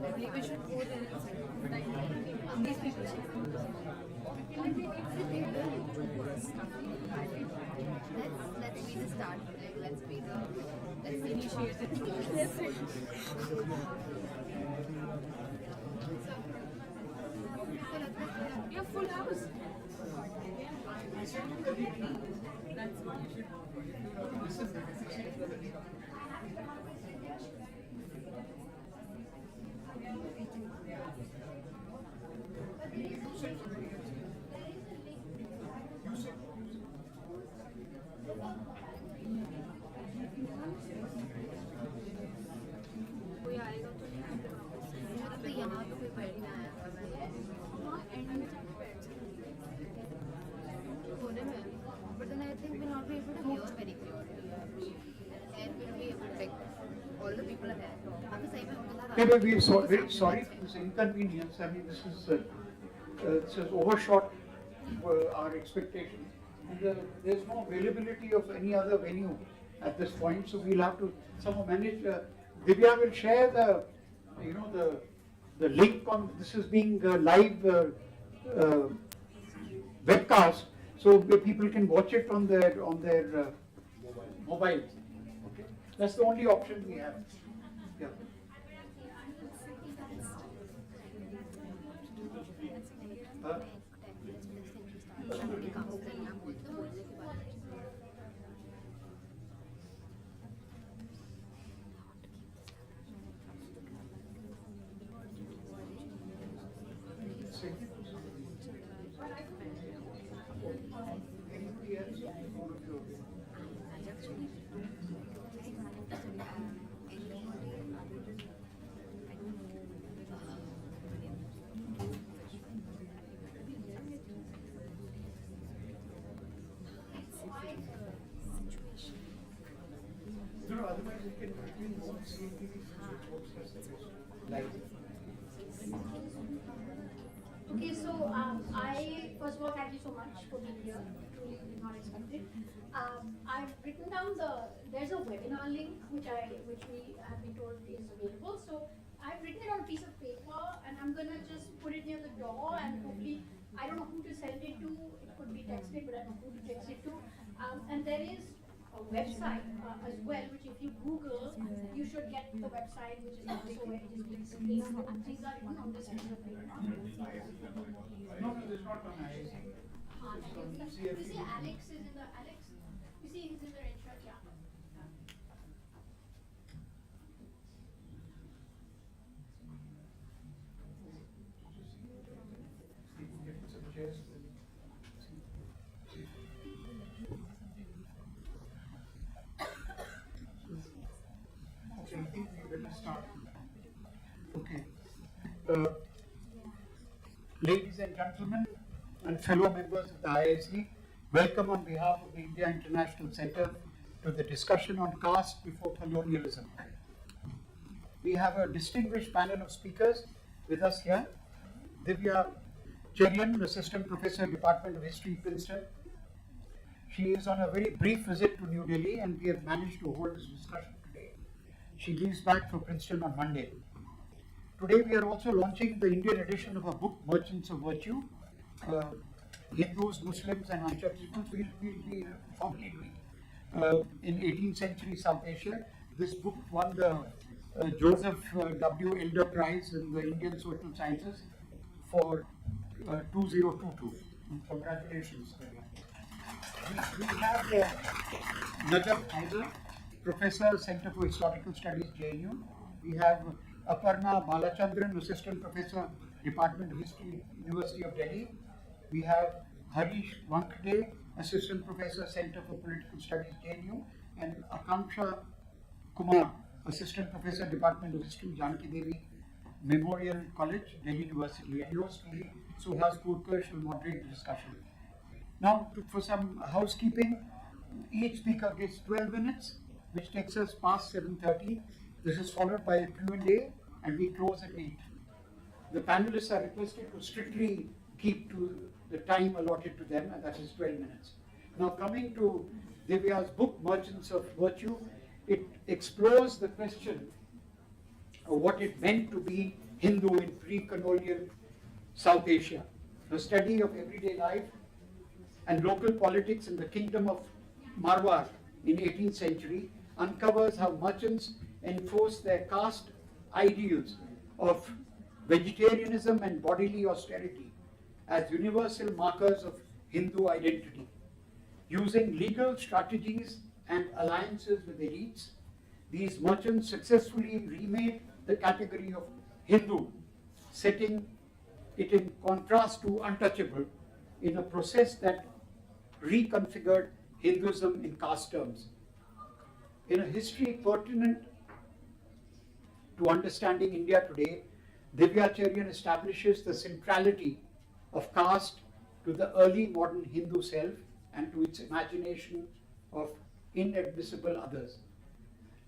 Maybe we should go there and these people. Let's be the start. Like, let's initiate it. You have full house. That's what you should कोई आएगा तो नहीं तो यहाँ पे कोई बैठना है हाँ एंड में जाके बैठ कोने में but then I think we'll not be able to hear very clearly and we'll be able to like all the people are there अभी सही में उनके साथ Maybe we are very sorry for this inconvenience. I mean, this is overshot our expectations. And there's no availability of any other venue at this point, so we'll have to somehow manage. Divya will share the link on this is being live webcast, so people can watch it on their mobiles. Okay, that's the only option we have. Yeah. Otherwise we can continue more Okay, so I first of all thank you so much for being here. Truly did not expect it. I've written down there's a webinar link which we have been told is available. So I've written it on a piece of paper and I'm gonna just put it near the door and hopefully I don't know who to send it to. It could be texted, but I don't know who to text it to. And there is a website as well, which if you Google, you should get the website, which is also where it is being displayed. Things are written on this piece of paper. No, it's not on IIC. You see, Alex. You see, he's in the red shirt, yeah. Okay, I think we better start. Okay. Ladies and gentlemen, and fellow members of the IIC, welcome on behalf of the India International Center to the discussion on caste before colonialism. We have a distinguished panel of speakers with us here. Divya Cherian, Assistant Professor, Department of History, Princeton. She is on a very brief visit to New Delhi and we have managed to hold this discussion today. She leaves back for Princeton on Monday. Today we are also launching the Indian edition of our book, Merchants of Virtue. Hindus, Muslims and Untouchables will be formally doing in 18th century South Asia. This book won the Joseph W. Elder Prize in the Indian Social Sciences for 2022. Congratulations. We have Najab Haider, Professor, Center for Historical Studies, JNU. We have Aparna Balachandran, Assistant Professor, Department of History, University of Delhi. We have Harish Vankde, Assistant Professor, Center for Political Studies, JNU, and Akanksha Kumar, Assistant Professor, Department of History, Janaki Devi Memorial College, Delhi University. And yours truly, Suhas Kurkarsh, will moderate the discussion. Now, for some housekeeping, each speaker gets 12 minutes, which takes us past 7:30. This is followed by a Q&A, and we close at 8. The panelists are requested to strictly keep to the time allotted to them, and that is 12 minutes. Now, coming to Divya's book, Merchants of Virtue, it explores the question what it meant to be Hindu in pre-colonial South Asia. A study of everyday life and local politics in the kingdom of Marwar in 18th century uncovers how merchants enforced their caste ideals of vegetarianism and bodily austerity as universal markers of Hindu identity. Using legal strategies and alliances with elites, these merchants successfully remade the category of Hindu, setting it in contrast to Untouchable in a process that reconfigured Hinduism in caste terms. In a history pertinent to understanding India today, Divyacharyan establishes the centrality of caste to the early modern Hindu self and to its imagination of inadmissible others.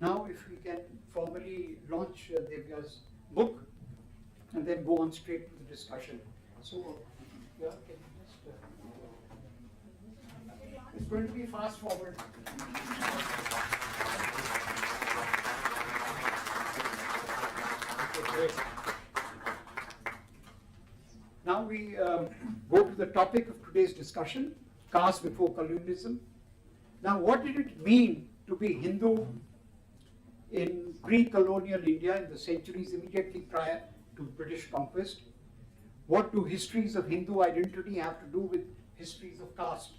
Now, if we can formally launch Divya's book and then go on straight to the discussion. So, yeah, can you just, it's going to be fast forward. Okay, great. Now we go to the topic of today's discussion, caste before colonialism. Now, what did it mean to be Hindu in pre-colonial India in the centuries immediately prior to British conquest? What do histories of Hindu identity have to do with histories of caste?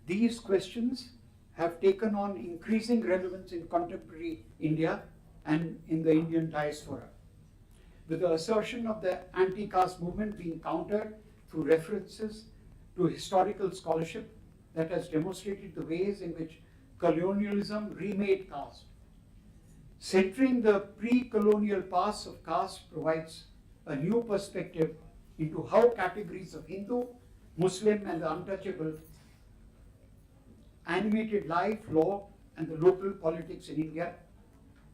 These questions have taken on increasing relevance in contemporary India and in the Indian diaspora, with the assertion of the anti-caste movement being countered through references to historical scholarship that has demonstrated the ways in which colonialism remade caste. Centering the pre-colonial past of caste provides a new perspective into how categories of Hindu, Muslim, and the untouchable animated life, law, and the local politics in India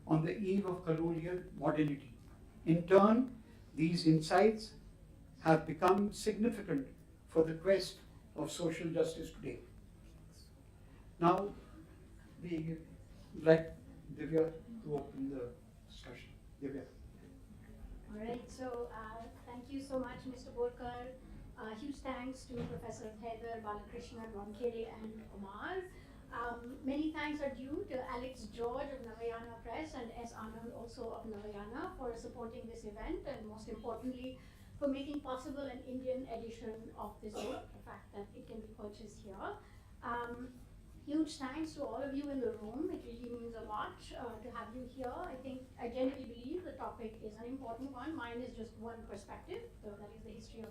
on the eve of colonial modernity. In turn, these insights have become significant for the quest of social justice today. Now, we would like Divya to open the discussion. Divya. All right, so thank you so much, Mr. Borkar. Huge thanks to Professor Heather, Balakrishnan, Ronkere, and Omar. Many thanks are due to Alex George of Navayana Press and S. Anand also of Navayana for supporting this event, and most importantly, for making possible an Indian edition of this book, the fact that it can be purchased here. Huge thanks to all of you in the room. It really means a lot to have you here. I genuinely believe the topic is an important one. Mine is just one perspective, so that is the history of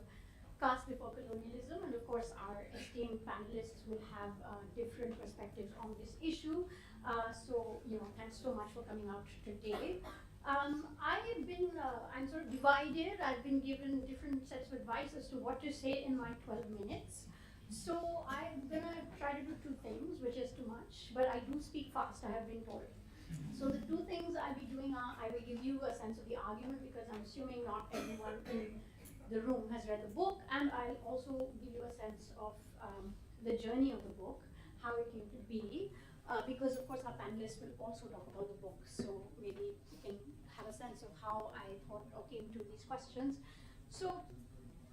caste before colonialism, and of course our esteemed panelists will have different perspectives on this issue. So, thanks so much for coming out today. I'm sort of divided. I've been given different sets of advice as to what to say in my 12 minutes. So I'm gonna try to do two things, which is too much, but I do speak fast, I have been told. So the two things I'll be doing are, I will give you a sense of the argument, because I'm assuming not everyone in the room has read the book, and I'll also give you a sense of the journey of the book, how it came to be, because of course our panelists will also talk about the book, so maybe you can have a sense of how I thought or came to these questions. So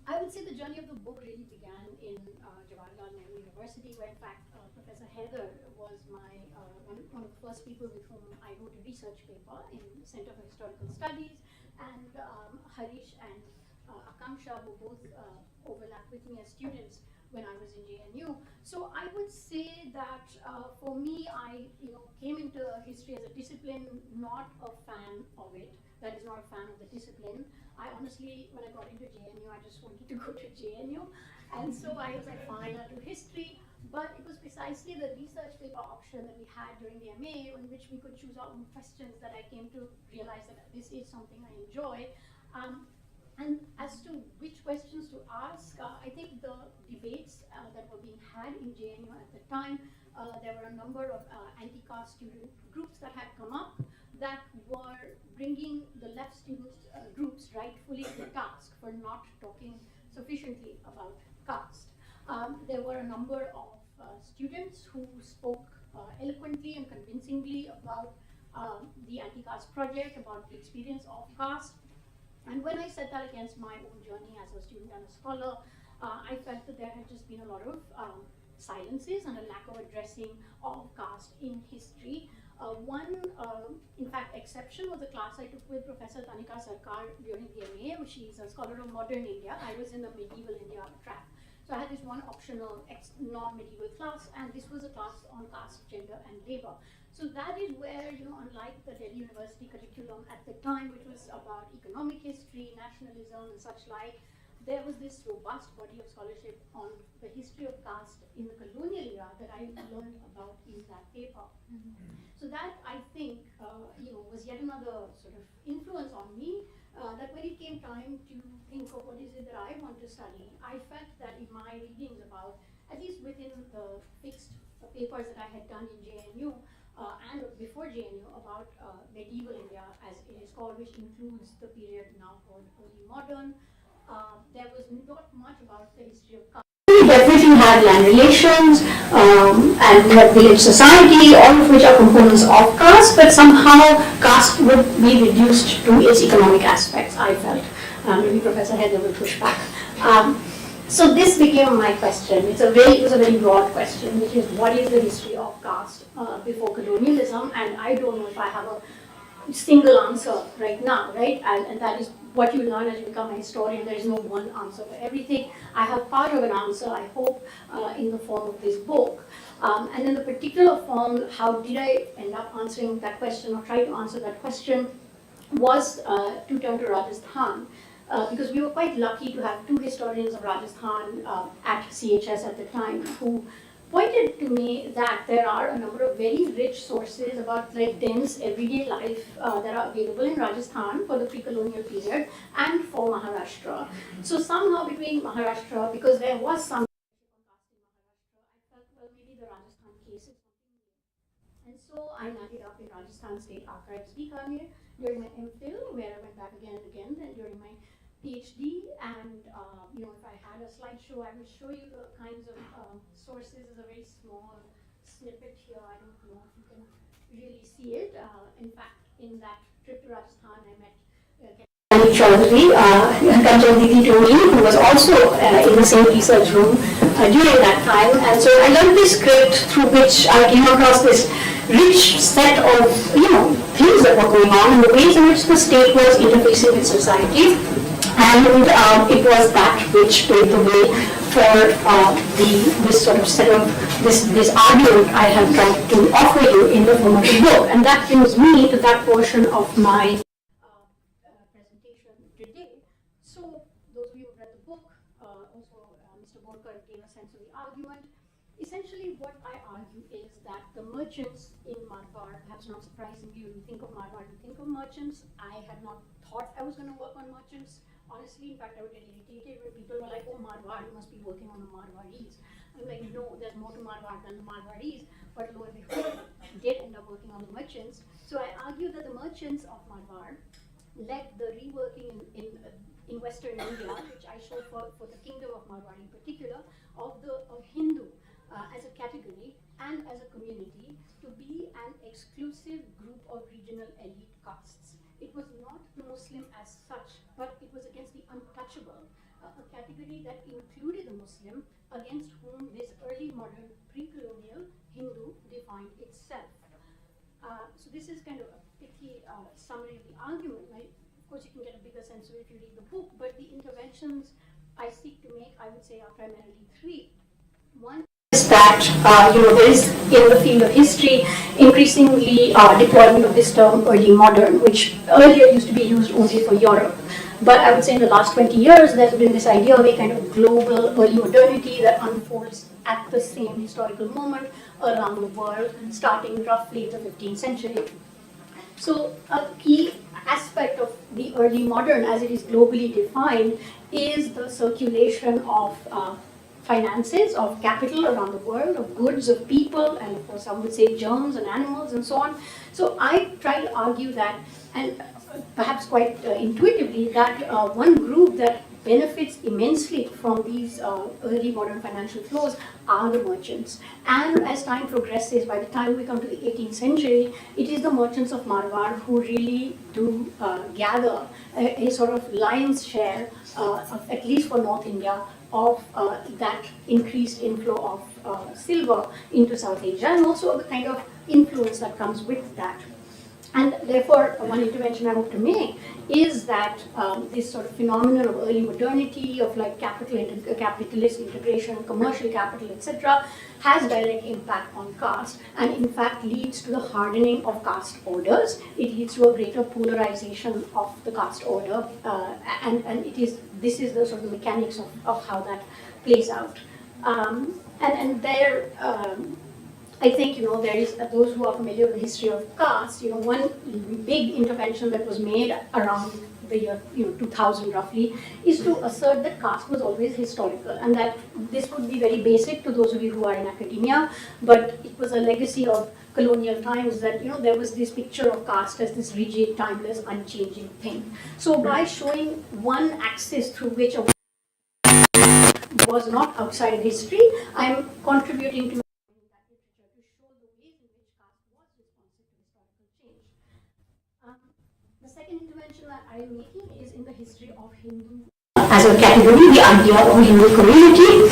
I would say the journey of the book really began in Jawaharlal Nehru University, where in fact Professor Heather was my one of the first people with whom I wrote a research paper in the Center for Historical Studies, and Harish and Akanksha, who both overlapped with me as students when I was in JNU. So I would say that for me, I came into history as a discipline, not a fan of it. That is, not a fan of the discipline. I honestly, when I got into JNU, I just wanted to go to JNU. And so I was like, fine, I'll do history. But it was precisely the research paper option that we had during the MA, in which we could choose our own questions, that I came to realize that this is something I enjoy. And as to which questions to ask, I think the debates that were being had in JNU at the time, there were a number of anti-caste student groups that had come up that were bringing the left student groups rightfully to task for not talking sufficiently about caste. There were a number of students who spoke eloquently and convincingly about the anti-caste project, about the experience of caste. And when I set that against my own journey as a student and a scholar, I felt that there had just been a lot of silences and a lack of addressing of caste in history. One, in fact, exception was a class I took with Professor Tanika Sarkar during the MA. She's a scholar of modern India. I was in the medieval India track. So I had this one optional non-medieval class, and this was a class on caste, gender, and labor. So that is where, unlike the Delhi University curriculum at the time, which was about economic history, nationalism, and such like, there was this robust body of scholarship on the history of caste in the colonial era that I learned about in that paper. So that, I think, was yet another sort of influence on me, that when it came time to think of what is it that I want to study, I felt that in my readings about, at least within the fixed papers that I had done in JNU, and before JNU, about medieval India, as it is called, which includes the period now called early modern, there was not much about the history of caste. We definitely had land relations, and we had village society, all of which are components of caste, but somehow caste would be reduced to its economic aspects, I felt. Maybe Professor Heather will push back. So this became my question. It was a very broad question, which is what is the history of caste before colonialism? And I don't know if I have a single answer right now, right? And that is what you learn as you become a historian. There is no one answer for everything. I have part of an answer, I hope, in the form of this book. And in the particular form, how did I end up answering that question or try to answer that question was to turn to Rajasthan. Because we were quite lucky to have two historians of Rajasthan at CHS at the time who pointed to me that there are a number of very rich sources about like dense everyday life that are available in Rajasthan for the pre-colonial period and for Maharashtra. So somehow between Maharashtra, because there was some I felt, well, maybe the Rajasthan case is something new. And so I ended up in Rajasthan State Archives, Bikaner, during my MPhil, where I went back again and again, then during my PhD, and if I had a slideshow, I would show you the kinds of sources. Is a very small snippet here. I don't know if you can really see it. In fact, in that trip to Rajasthan, I met Chaudhary, Kanjal told me, who was also in the same research room during that time. And so I learned this script through which I came across this rich set of things that were going on and the ways in which the state was interfacing with society. And it was that which paved the way for this sort of set of this argument I have tried to offer you in the form of a book. And that brings me to that portion of my presentation today. So those of you who read the book, also Mr. Borkar gave a sense of the argument. Essentially what I argue is that the merchants in Marwar, perhaps not surprisingly, when you think of Marwar, you think of merchants. I had not thought I was going to work on merchants. Honestly, in fact, I would get irritated when people were like, oh, Marwar, you must be working on the Marwaris. I'm like, no, there's more to Marwar than the Marwaris. But lo and behold, I did end up working on the merchants. So I argue that the merchants of Marwar led the reworking in Western India, which I show for the kingdom of Marwar in particular, of Hindu as a category and as a community to be an exclusive group of regional elite castes. It was not the Muslim as such, but it was against the untouchable, a category that included the Muslim, against whom this early modern pre-colonial Hindu defined itself. So this is kind of a pithy summary of the argument. Of course, you can get a bigger sense of it if you read the book, but the interventions I seek to make, I would say, are primarily three. One is that there is in the field of history increasingly deployment of this term early modern, which earlier used to be used only for Europe. But I would say in the last 20 years, there's been this idea of a kind of global early modernity that unfolds at the same historical moment around the world, starting roughly the 15th century. So a key aspect of the early modern, as it is globally defined, is the circulation of finances, of capital around the world, of goods, of people, and of course some would say germs and animals and so on. So I try to argue that, and perhaps quite intuitively, that one group that benefits immensely from these early modern financial flows are the merchants. And as time progresses, by the time we come to the 18th century, it is the merchants of Marwar who really do gather a sort of lion's share, at least for North India, of that increased inflow of silver into South Asia, and also the kind of influence that comes with that. And therefore, one intervention I hope to make is that this sort of phenomenon of early modernity, of like capitalist integration, commercial capital, etc., has direct impact on caste, and in fact leads to the hardening of caste orders. It leads to a greater polarization of the caste order, and this is the sort of mechanics of how that plays out. And there. I think, there is, those who are familiar with the history of caste, one big intervention that was made around the year 2000 roughly is to assert that caste was always historical, and that this would be very basic to those of you who are in academia, but it was a legacy of colonial times that there was this picture of caste as this rigid, timeless, unchanging thing. So by showing one axis through which a was not outside of history, I'm contributing to the second intervention that I am making is in the history of Hindu as a category, the idea of Hindu community.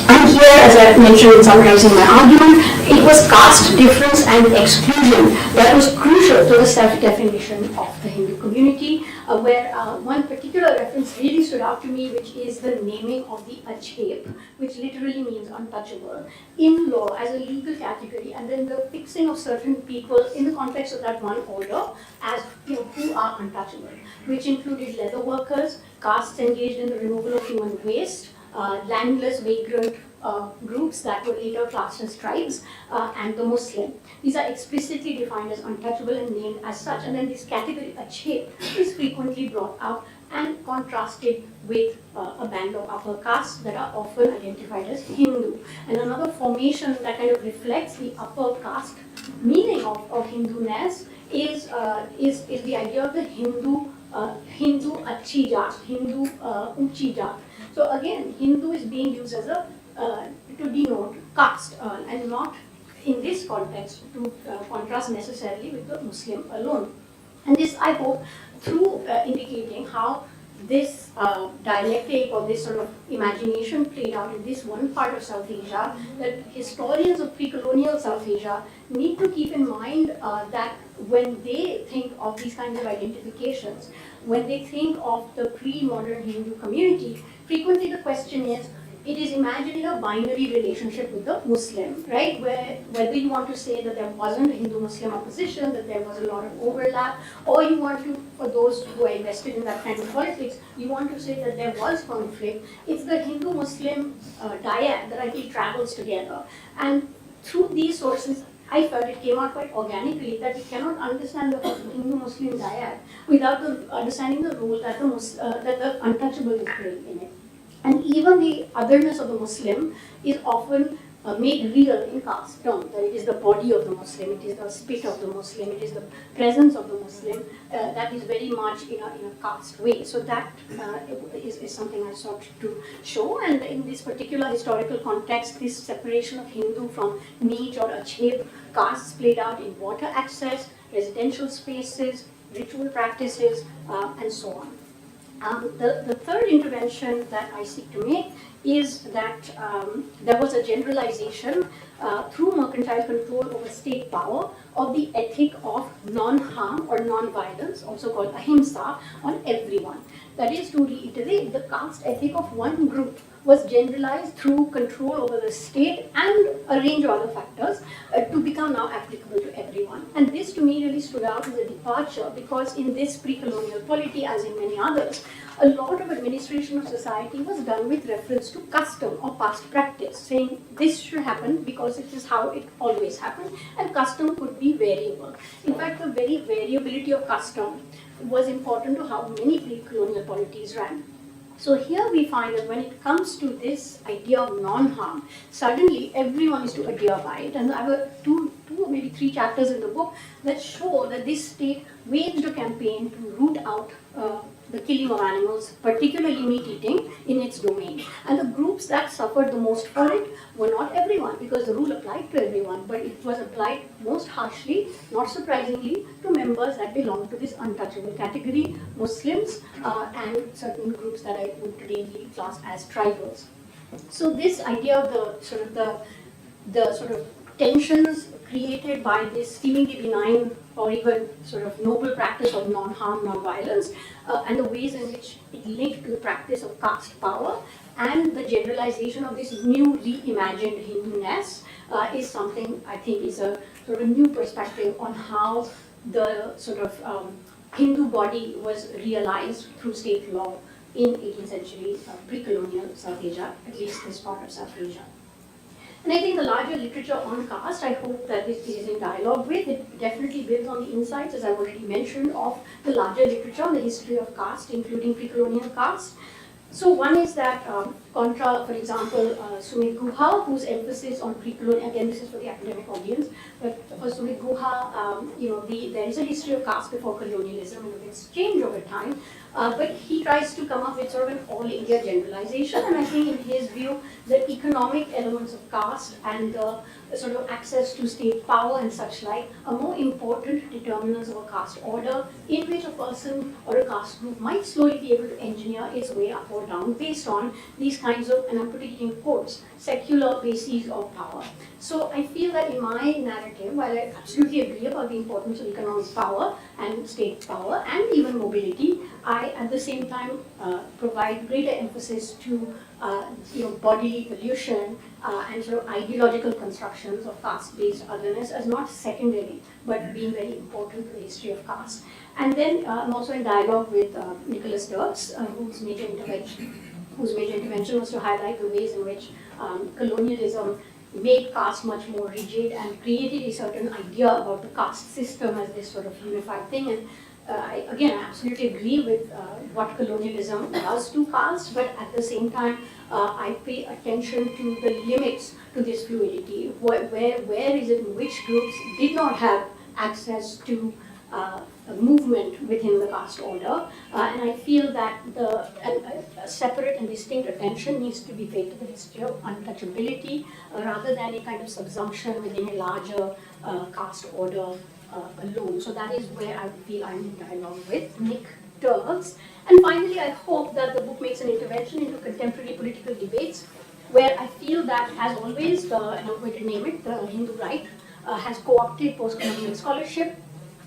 And here, as I mentioned in summarizing my argument, it was caste difference and exclusion that was crucial to the self-definition of the Hindu community, where one particular reference really stood out to me, which is the naming of the achhep, which literally means untouchable, in law as a legal category, and then the fixing of certain people in the context of that one order as who are untouchable, which included leather workers, castes engaged in the removal of human waste, landless vagrant groups that were later classed as tribes, and the Muslim. These are explicitly defined as untouchable and named as such. And then this category, achhep, is frequently brought out and contrasted with a band of upper castes that are often identified as Hindu. And another formation that kind of reflects the upper caste meaning of Hinduness is the idea of the Hindu Achi Jat, Hindu Uchi Jat. So again, Hindu is being used as a to denote caste, and not in this context to contrast necessarily with the Muslim alone. And this, I hope, through indicating how this dialectic or this sort of imagination played out in this one part of South Asia, that historians of pre-colonial South Asia need to keep in mind that when they think of these kinds of identifications, when they think of the pre-modern Hindu community, frequently the question is, it is imagining a binary relationship with the Muslim, right? Where whether you want to say that there wasn't a Hindu-Muslim opposition, that there was a lot of overlap, or you want to, for those who are invested in that kind of politics, you want to say that there was conflict. It's the Hindu-Muslim dyad that I think travels together. And through these sources, I felt it came out quite organically that we cannot understand the Hindu-Muslim dyad without understanding the role that the untouchable is playing in it. And even the otherness of the Muslim is often made real in caste terms. That it is the body of the Muslim, it is the spit of the Muslim, it is the presence of the Muslim that is very much in a caste way. So that is something I sought to show. And in this particular historical context, this separation of Hindu from niche or achhep castes played out in water access, residential spaces, ritual practices, and so on. The third intervention that I seek to make is that there was a generalization through mercantile control over state power of the ethic of non-harm or non-violence, also called ahimsa, on everyone. That is, to reiterate, the caste ethic of one group was generalized through control over the state and a range of other factors to become now applicable to everyone. And this to me really stood out as a departure, because in this pre-colonial polity, as in many others, a lot of administration of society was done with reference to custom or past practice, saying this should happen because it is how it always happened, and custom could be variable. In fact, the very variability of custom was important to how many pre-colonial polities ran. So here we find that when it comes to this idea of non-harm, suddenly everyone is to adhere by it. And I have two 2 or maybe 3 chapters in the book that show that this state waged a campaign to root out the killing of animals, particularly meat eating, in its domain. And the groups that suffered the most for it were not everyone, because the rule applied to everyone, but it was applied most harshly, not surprisingly, to members that belong to this untouchable category, Muslims, and certain groups that I would today class as tribals. So this idea of the sort of tensions created by this seemingly benign or even sort of noble practice of non-harm, non-violence, and the ways in which it linked to the practice of caste power and the generalization of this new reimagined Hindu-ness is something I think is a sort of new perspective on how the sort of Hindu body was realized through state law in 18th century pre-colonial South Asia, at least this part of South Asia. And I think the larger literature on caste, I hope that this is in dialogue with. It definitely builds on the insights, as I've already mentioned, of the larger literature on the history of caste, including pre-colonial caste. So one is that contra, for example, Sumit Guha, whose emphasis on pre-colonial, again this is for the academic audience, but for Sumit Guha, there is a history of caste before colonialism and of its change over time. But he tries to come up with sort of an all-India generalization, and I think in his view, the economic elements of caste and the sort of access to state power and such like are more important determinants of a caste order in which a person or a caste group might slowly be able to engineer its way up or down based on these kinds of, and I'm putting it in quotes, secular bases of power. So I feel that in my narrative, while I absolutely agree about the importance of economic power and state power and even mobility, I at the same time provide greater emphasis to bodily evolution and sort of ideological constructions of caste-based otherness as not secondary, but being very important to the history of caste. And then I'm also in dialogue with Nicholas Dirks, whose major intervention was to highlight the ways in which colonialism made caste much more rigid and created a certain idea about the caste system as this sort of unified thing. And I absolutely agree with what colonialism does to caste, but at the same time, I pay attention to the limits to this fluidity. Where is it in which groups did not have access to a movement within the caste order, and I feel that a separate and distinct attention needs to be paid to the history of untouchability rather than a kind of subsumption within a larger caste order alone. So that is where I feel I'm in dialogue with Nick Dirks. And finally, I hope that the book makes an intervention into contemporary political debates, where I feel that, as always, and I'm going to name it, the Hindu right has co-opted post-colonial scholarship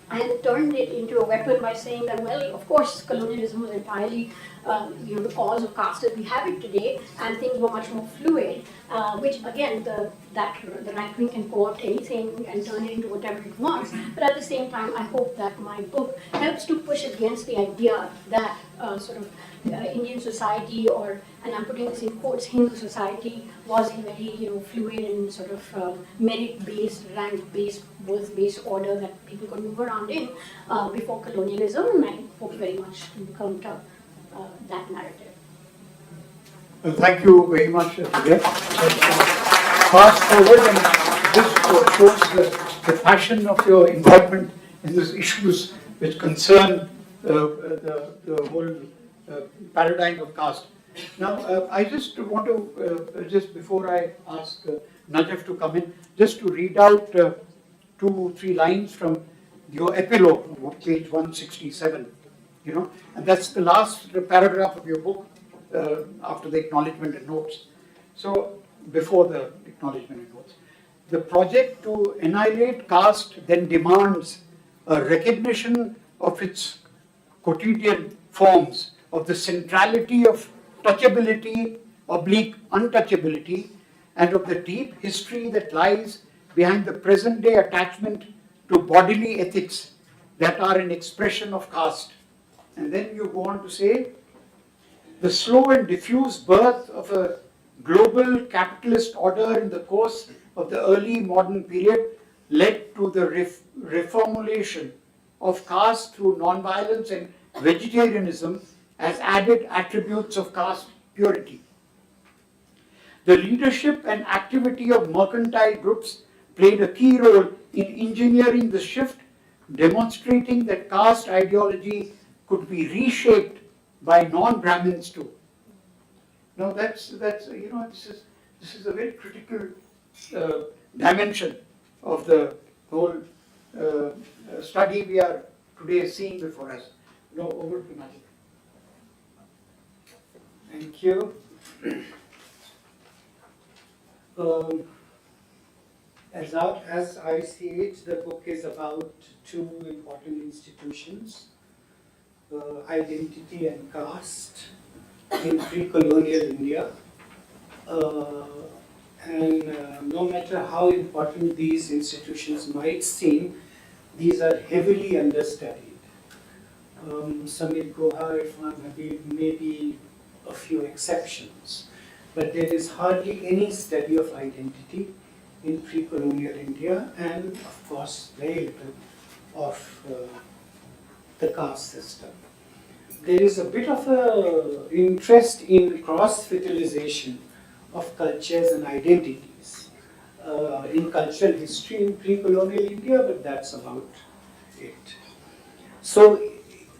and turned it into a weapon by saying that, well, of course, colonialism was entirely the cause of caste as we have it today, and things were much more fluid, which again, the right wing can co-opt anything and turn it into whatever it wants. But at the same time, I hope that my book helps to push against the idea that Indian society, or, and I'm putting this in quotes, Hindu society was a very fluid and sort of merit-based, rank-based, birth-based order that people could move around in before colonialism, and I hope very much to counter that narrative. Well, thank you very much, Vijay. Fast forward, and this shows the passion of your involvement in these issues which concern the whole paradigm of caste. Now, I just want to, just before I ask Najaf to come in, just to read out 2-3 lines from your epilogue, page 167, and that's the last paragraph of your book after the acknowledgement and notes. So, before the acknowledgement and notes. The project to annihilate caste then demands a recognition of its quotidian forms, of the centrality of touchability / untouchability, and of the deep history that lies behind the present day attachment to bodily ethics that are an expression of caste. And then you go on to say, the slow and diffuse birth of a global capitalist order in the course of the early modern period led to the reformulation of caste through non-violence and vegetarianism as added attributes of caste purity. The leadership and activity of mercantile groups played a key role in engineering the shift, demonstrating that caste ideology could be reshaped by non-Brahmins too. Now that's you know, this is a very critical dimension of the whole study we are today seeing before us. Now over to Najib. Thank you. As I see it, the book is about two important institutions, identity and caste in pre-colonial India. No matter how important these institutions might seem, these are heavily understudied. Samir Guha, Irfan Habib, maybe a few exceptions, but there is hardly any study of identity in pre-colonial India, and of course very little of the caste system. There is a bit of a interest in cross-fertilization of cultures and identities in cultural history in pre-colonial India, but that's about it. So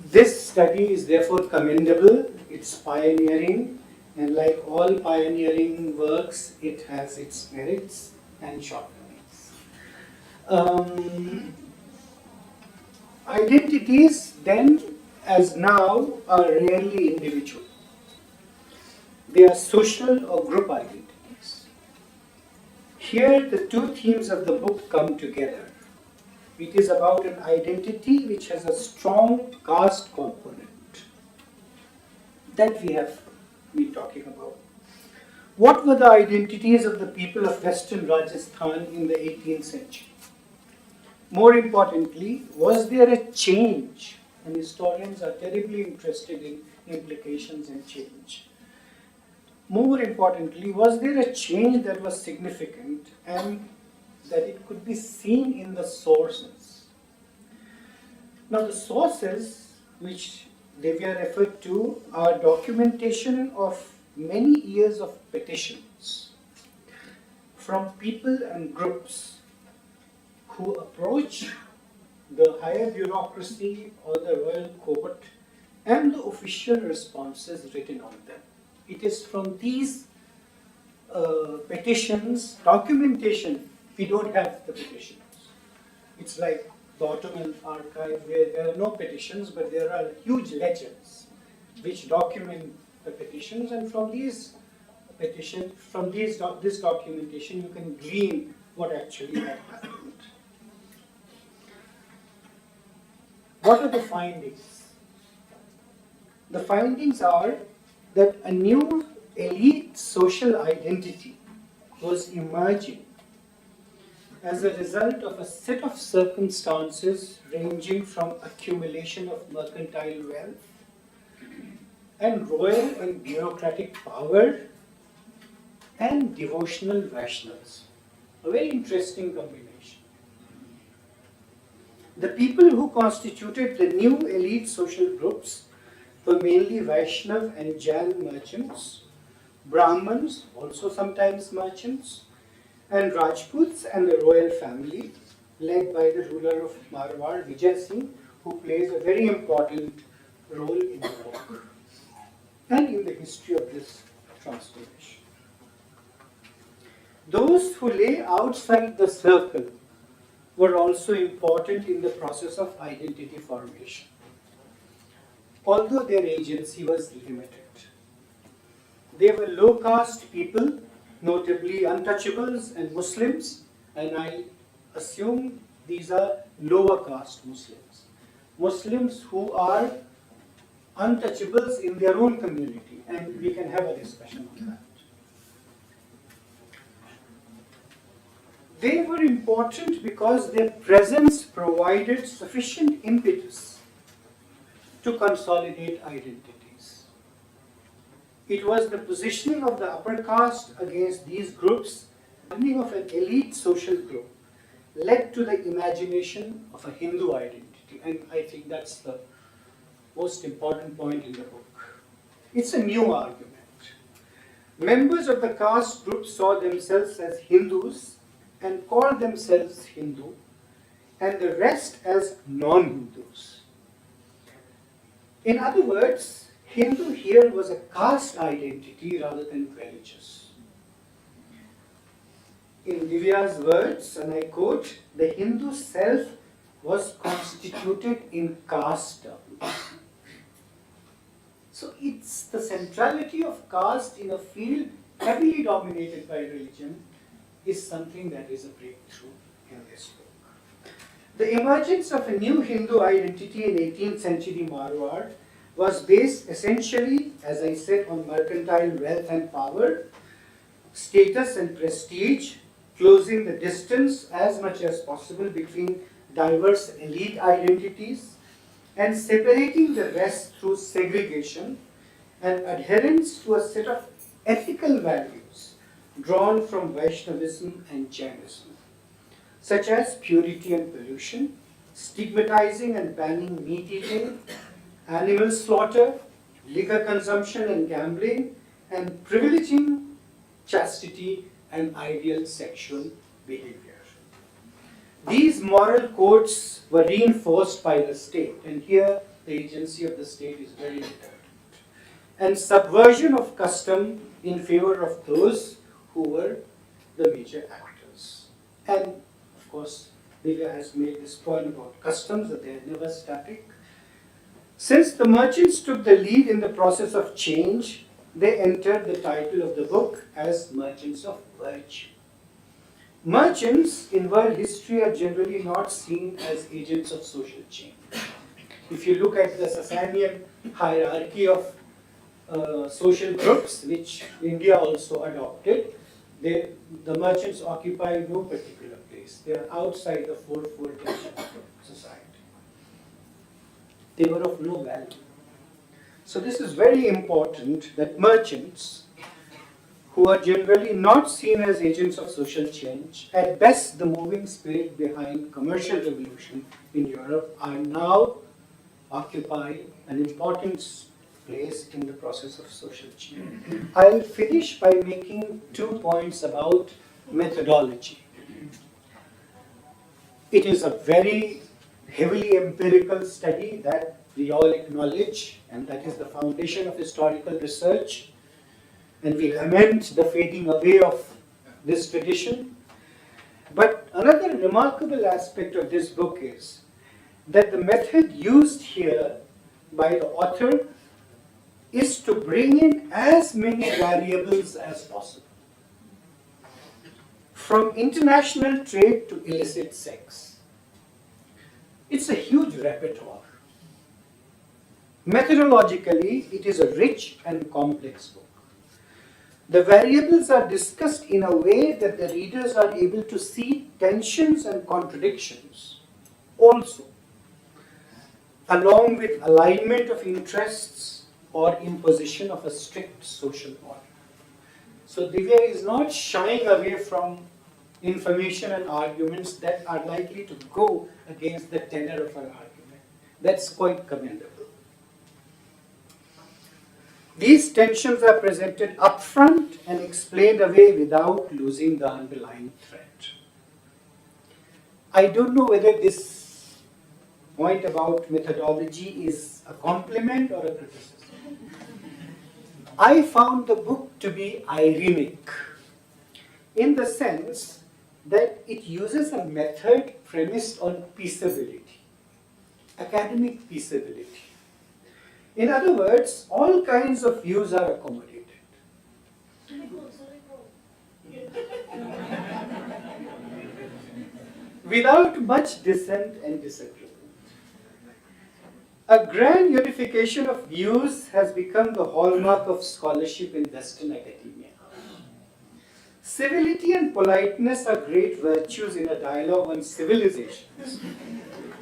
this study is therefore commendable, it's pioneering, and like all pioneering works, it has its merits and shortcomings. Identities then, as now, are rarely individual. They are social or group identities. Here, the two themes of the book come together. It is about an identity which has a strong caste component that we have been talking about. What were the identities of the people of Western Rajasthan in the 18th century? More importantly, was there a change? And historians are terribly interested in implications and change. More importantly, was there a change that was significant and that it could be seen in the sources? Now, the sources which Divya referred to are documentation of many years of petitions from people and groups who approach the higher bureaucracy or the royal court and the official responses written on them. It is from these petitions, documentation, we don't have the petitions. It's like the Ottoman archive where there are no petitions, but there are huge ledgers which document the petitions, and from these petitions, from this documentation, you can glean what actually had happened. What are the findings? The findings are that a new elite social identity was emerging as a result of a set of circumstances ranging from accumulation of mercantile wealth and royal and bureaucratic power and devotional rationals. A very interesting combination. The people who constituted the new elite social groups were mainly Vaishnav and Jain merchants, Brahmins, also sometimes merchants, and Rajputs and the royal family, led by the ruler of Marwar, Vijay Singh, who plays a very important role in the book and in the history of this transformation. Those who lay outside the circle were also important in the process of identity formation, although their agency was limited. They were low caste people, notably untouchables and Muslims, and I assume these are lower caste Muslims. Muslims who are untouchables in their own community, and we can have a discussion on that. They were important because their presence provided sufficient impetus to consolidate identities. It was the positioning of the upper caste against these groups, the of an elite social group, led to the imagination of a Hindu identity, and I think that's the most important point in the book. It's a new argument. Members of the caste group saw themselves as Hindus and called themselves Hindu, and the rest as non-Hindus. In other words, Hindu here was a caste identity rather than religious. In Divya's words, and I quote, the Hindu self was constituted in caste terms. So it's the centrality of caste in a field heavily dominated by religion is something that is a breakthrough in this book. The emergence of a new Hindu identity in 18th century Marwar was based essentially, as I said, on mercantile wealth and power, status and prestige, closing the distance as much as possible between diverse elite identities, and separating the rest through segregation and adherence to a set of ethical values drawn from Vaishnavism and Jainism, such as purity and pollution, stigmatizing and banning meat eating, animal slaughter, liquor consumption and gambling, and privileging chastity and ideal sexual behavior. These moral codes were reinforced by the state, and here the agency of the state is very determined, and subversion of custom in favor of those who were the major actors. And of course, Divya has made this point about customs, that they are never static. Since the merchants took the lead in the process of change, they entered the title of the book as merchants of virtue. Merchants in world history are generally not seen as agents of social change. If you look at the Sasanian hierarchy of social groups, which India also adopted, the merchants occupy no particular place. They are outside the fourfold division of society. They were of no value. So this is very important, that merchants, who are generally not seen as agents of social change, at best the moving spirit behind commercial revolution in Europe, are now occupy an important place in the process of social change. I'll finish by making 2 points about methodology. It is a very heavily empirical study that we all acknowledge, and that is the foundation of historical research. And we lament the fading away of this tradition. But another remarkable aspect of this book is that the method used here by the author is to bring in as many variables as possible. From international trade to illicit sex. It's a huge repertoire. Methodologically, it is a rich and complex book. The variables are discussed in a way that the readers are able to see tensions and contradictions also, along with alignment of interests or imposition of a strict social order. So Divya is not shying away from information and arguments that are likely to go against the tenor of her argument. That's quite commendable. These tensions are presented upfront and explained away without losing the underlying thread. I don't know whether this point about methodology is a compliment or a criticism. I found the book to be ironic in the sense that it uses a method premised on peaceability, academic peaceability. In other words, all kinds of views are accommodated. Without much dissent and disagreement. A grand unification of views has become the hallmark of scholarship in Western academia. Civility and politeness are great virtues in a dialogue on civilizations.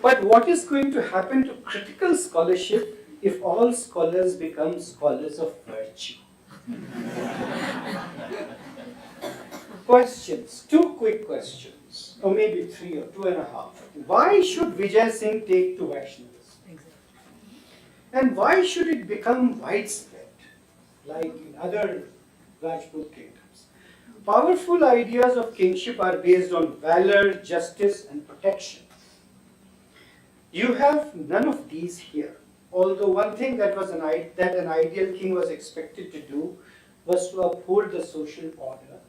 But what is going to happen to critical scholarship if all scholars become scholars of virtue? Questions, 2 quick questions, or maybe 3 or 2.5. Why should Vijay Singh take to Vaishnavism? And why should it become widespread, like in other Rajput kingdoms? Powerful ideas of kingship are based on valor, justice, and protection. You have none of these here. Although one thing that was that an ideal king was expected to do was to uphold the social order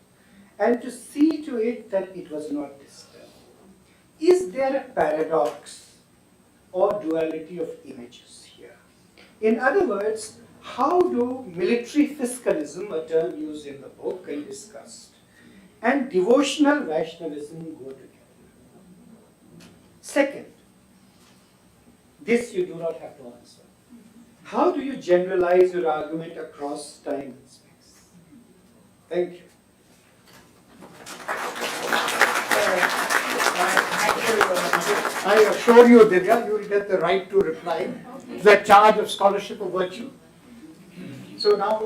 and to see to it that it was not disturbed. Is there a paradox or duality of images here? In other words, how do military fiscalism, a term used in the book and discussed, and devotional Vaishnavism go together? Second, this you do not have to answer. How do you generalize your argument across time and space? Thank you. I assure you, Divya, you will get the right to reply. The charge of scholarship of virtue. So now,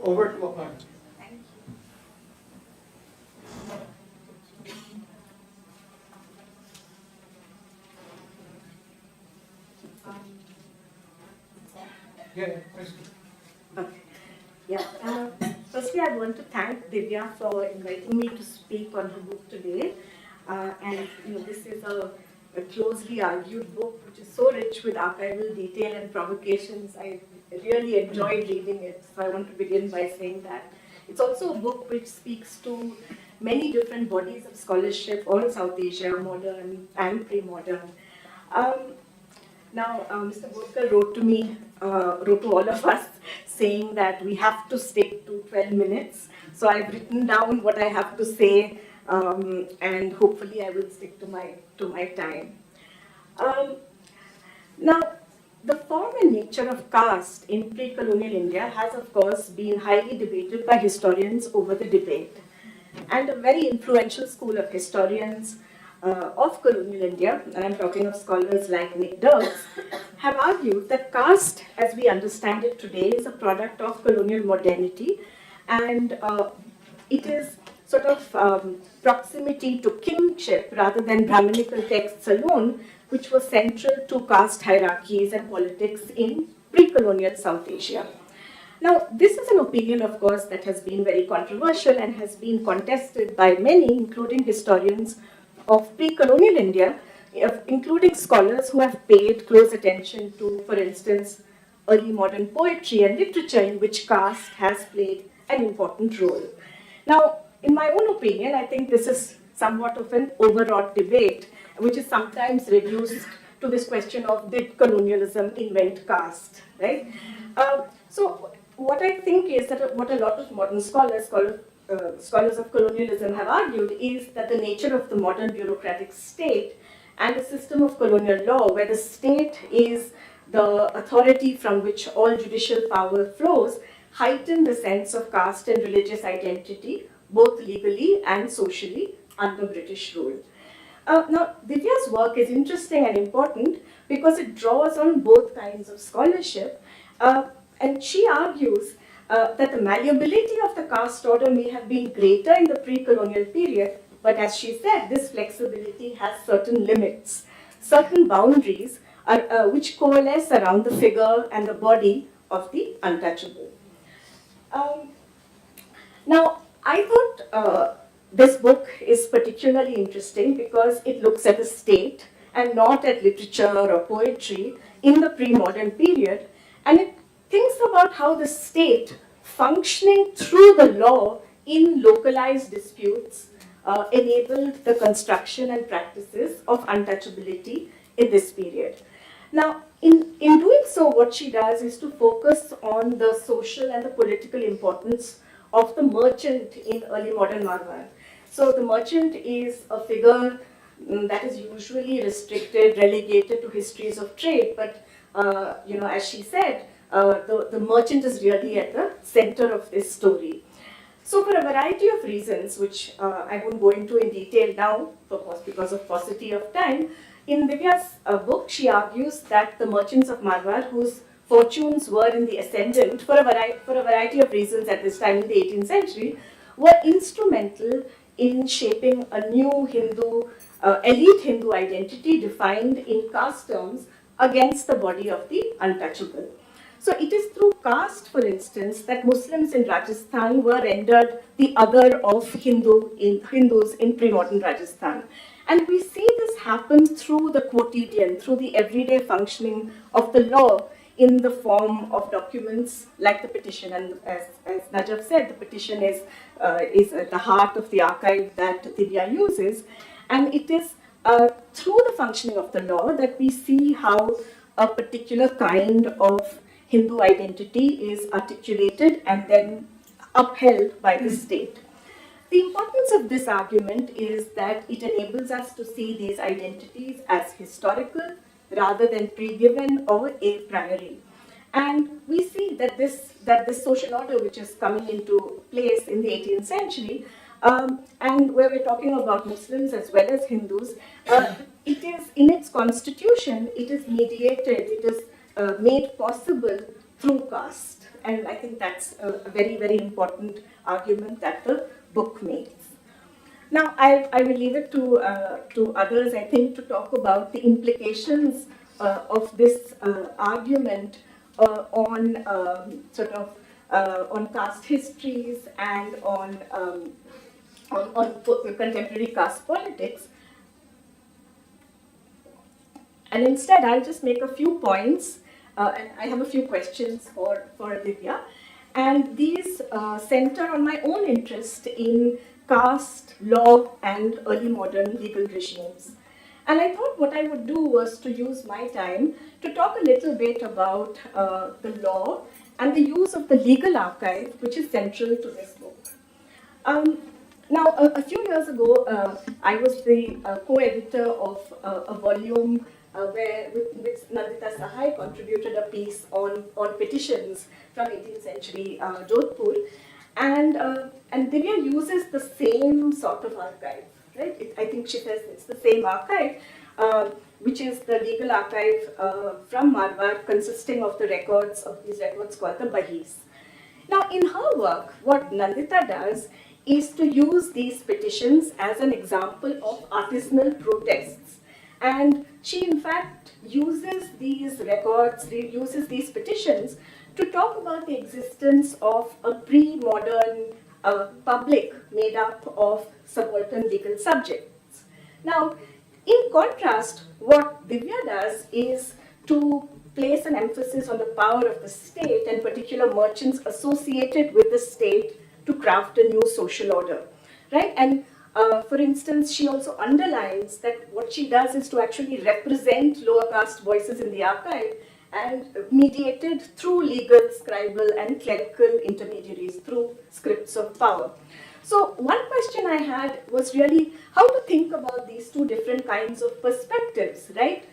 over to Aparna. Yeah, please. Okay. Yeah. Firstly, I want to thank Divya for inviting me to speak on her book today. And this is a closely argued book, which is so rich with archival detail and provocations. I really enjoyed reading it. So I want to begin by saying that it's also a book which speaks to many different bodies of scholarship on South Asia, modern and pre-modern. Now, Mr. Bodkar wrote to all of us, saying that we have to stick to 12 minutes. So I've written down what I have to say, and hopefully I will stick to my time. Now, the form and nature of caste in pre-colonial India has, of course, been highly debated by historians over the debate. And a very influential school of historians of colonial India, and I'm talking of scholars like Nick Dirks, have argued that caste, as we understand it today, is a product of colonial modernity, and it is sort of proximity to kingship rather than Brahminical texts alone, which was central to caste hierarchies and politics in pre-colonial South Asia. Now, this is an opinion, of course, that has been very controversial and has been contested by many, including historians of pre-colonial India, including scholars who have paid close attention to, for instance, early modern poetry and literature in which caste has played an important role. Now, in my own opinion, I think this is somewhat of an overwrought debate, which is sometimes reduced to this question of did colonialism invent caste, right? So what I think is that what a lot of modern scholars of colonialism have argued is that the nature of the modern bureaucratic state and the system of colonial law, where the state is the authority from which all judicial power flows, heighten the sense of caste and religious identity, both legally and socially, under British rule. Now, Divya's work is interesting and important because it draws on both kinds of scholarship, and she argues that the malleability of the caste order may have been greater in the pre-colonial period, but as she said, this flexibility has certain limits, certain boundaries which coalesce around the figure and the body of the untouchable. Now, I thought this book is particularly interesting because it looks at the state and not at literature or poetry in the pre-modern period, and it thinks about how the state, functioning through the law in localized disputes, enabled the construction and practices of untouchability in this period. Now, in doing so, what she does is to focus on the social and the political importance of the merchant in early modern Marwar. So the merchant is a figure that is usually restricted, relegated to histories of trade, but as she said, the merchant is really at the center of this story. So for a variety of reasons, which I won't go into in detail now, because of paucity of time, in Divya's book, she argues that the merchants of Marwar, whose fortunes were in the ascendant for a variety of reasons at this time in the 18th century, were instrumental in shaping a new elite Hindu identity defined in caste terms against the body of the untouchable. So it is through caste, for instance, that Muslims in Rajasthan were rendered the other of Hindus in pre-modern Rajasthan. And we see this happen through the quotidian, through the everyday functioning of the law in the form of documents like the petition. And as Najaf said, the petition is at the heart of the archive that Divya uses. And it is through the functioning of the law that we see how a particular kind of Hindu identity is articulated and then upheld by the state. The importance of this argument is that it enables us to see these identities as historical rather than pre-given or a priori. And we see that this social order which is coming into place in the 18th century, and where we're talking about Muslims as well as Hindus, it is in its constitution, it is mediated, it is made possible through caste. And I think that's a very, very important argument that the book makes. Now, I will leave it to others, I think, to talk about the implications of this argument on on caste histories and on contemporary caste politics. And instead, I'll just make a few points, and I have a few questions for Divya. And these center on my own interest in caste, law, and early modern legal regimes. And I thought what I would do was to use my time to talk a little bit about the law and the use of the legal archive, which is central to this book. Now, a few years ago, I was the co-editor of a volume which Nandita Sahai contributed a piece on petitions from 18th century Jodhpur. And Divya uses the same sort of archive, right? I think she says it's the same archive, which is the legal archive from Marwar, consisting of the records of these records called the Bahis. Now, in her work, what Nandita does is to use these petitions as an example of artisanal protests. And she, in fact, uses these records, uses these petitions to talk about the existence of a pre-modern public made up of subaltern legal subjects. Now, in contrast, what Divya does is to place an emphasis on the power of the state and particular merchants associated with the state to craft a new social order, right? And for instance, she also underlines that what she does is to actually represent lower caste voices in the archive and mediated through legal, scribal, and clerical intermediaries through scripts of power. So one question I had was really how to think about these two different kinds of perspectives, right?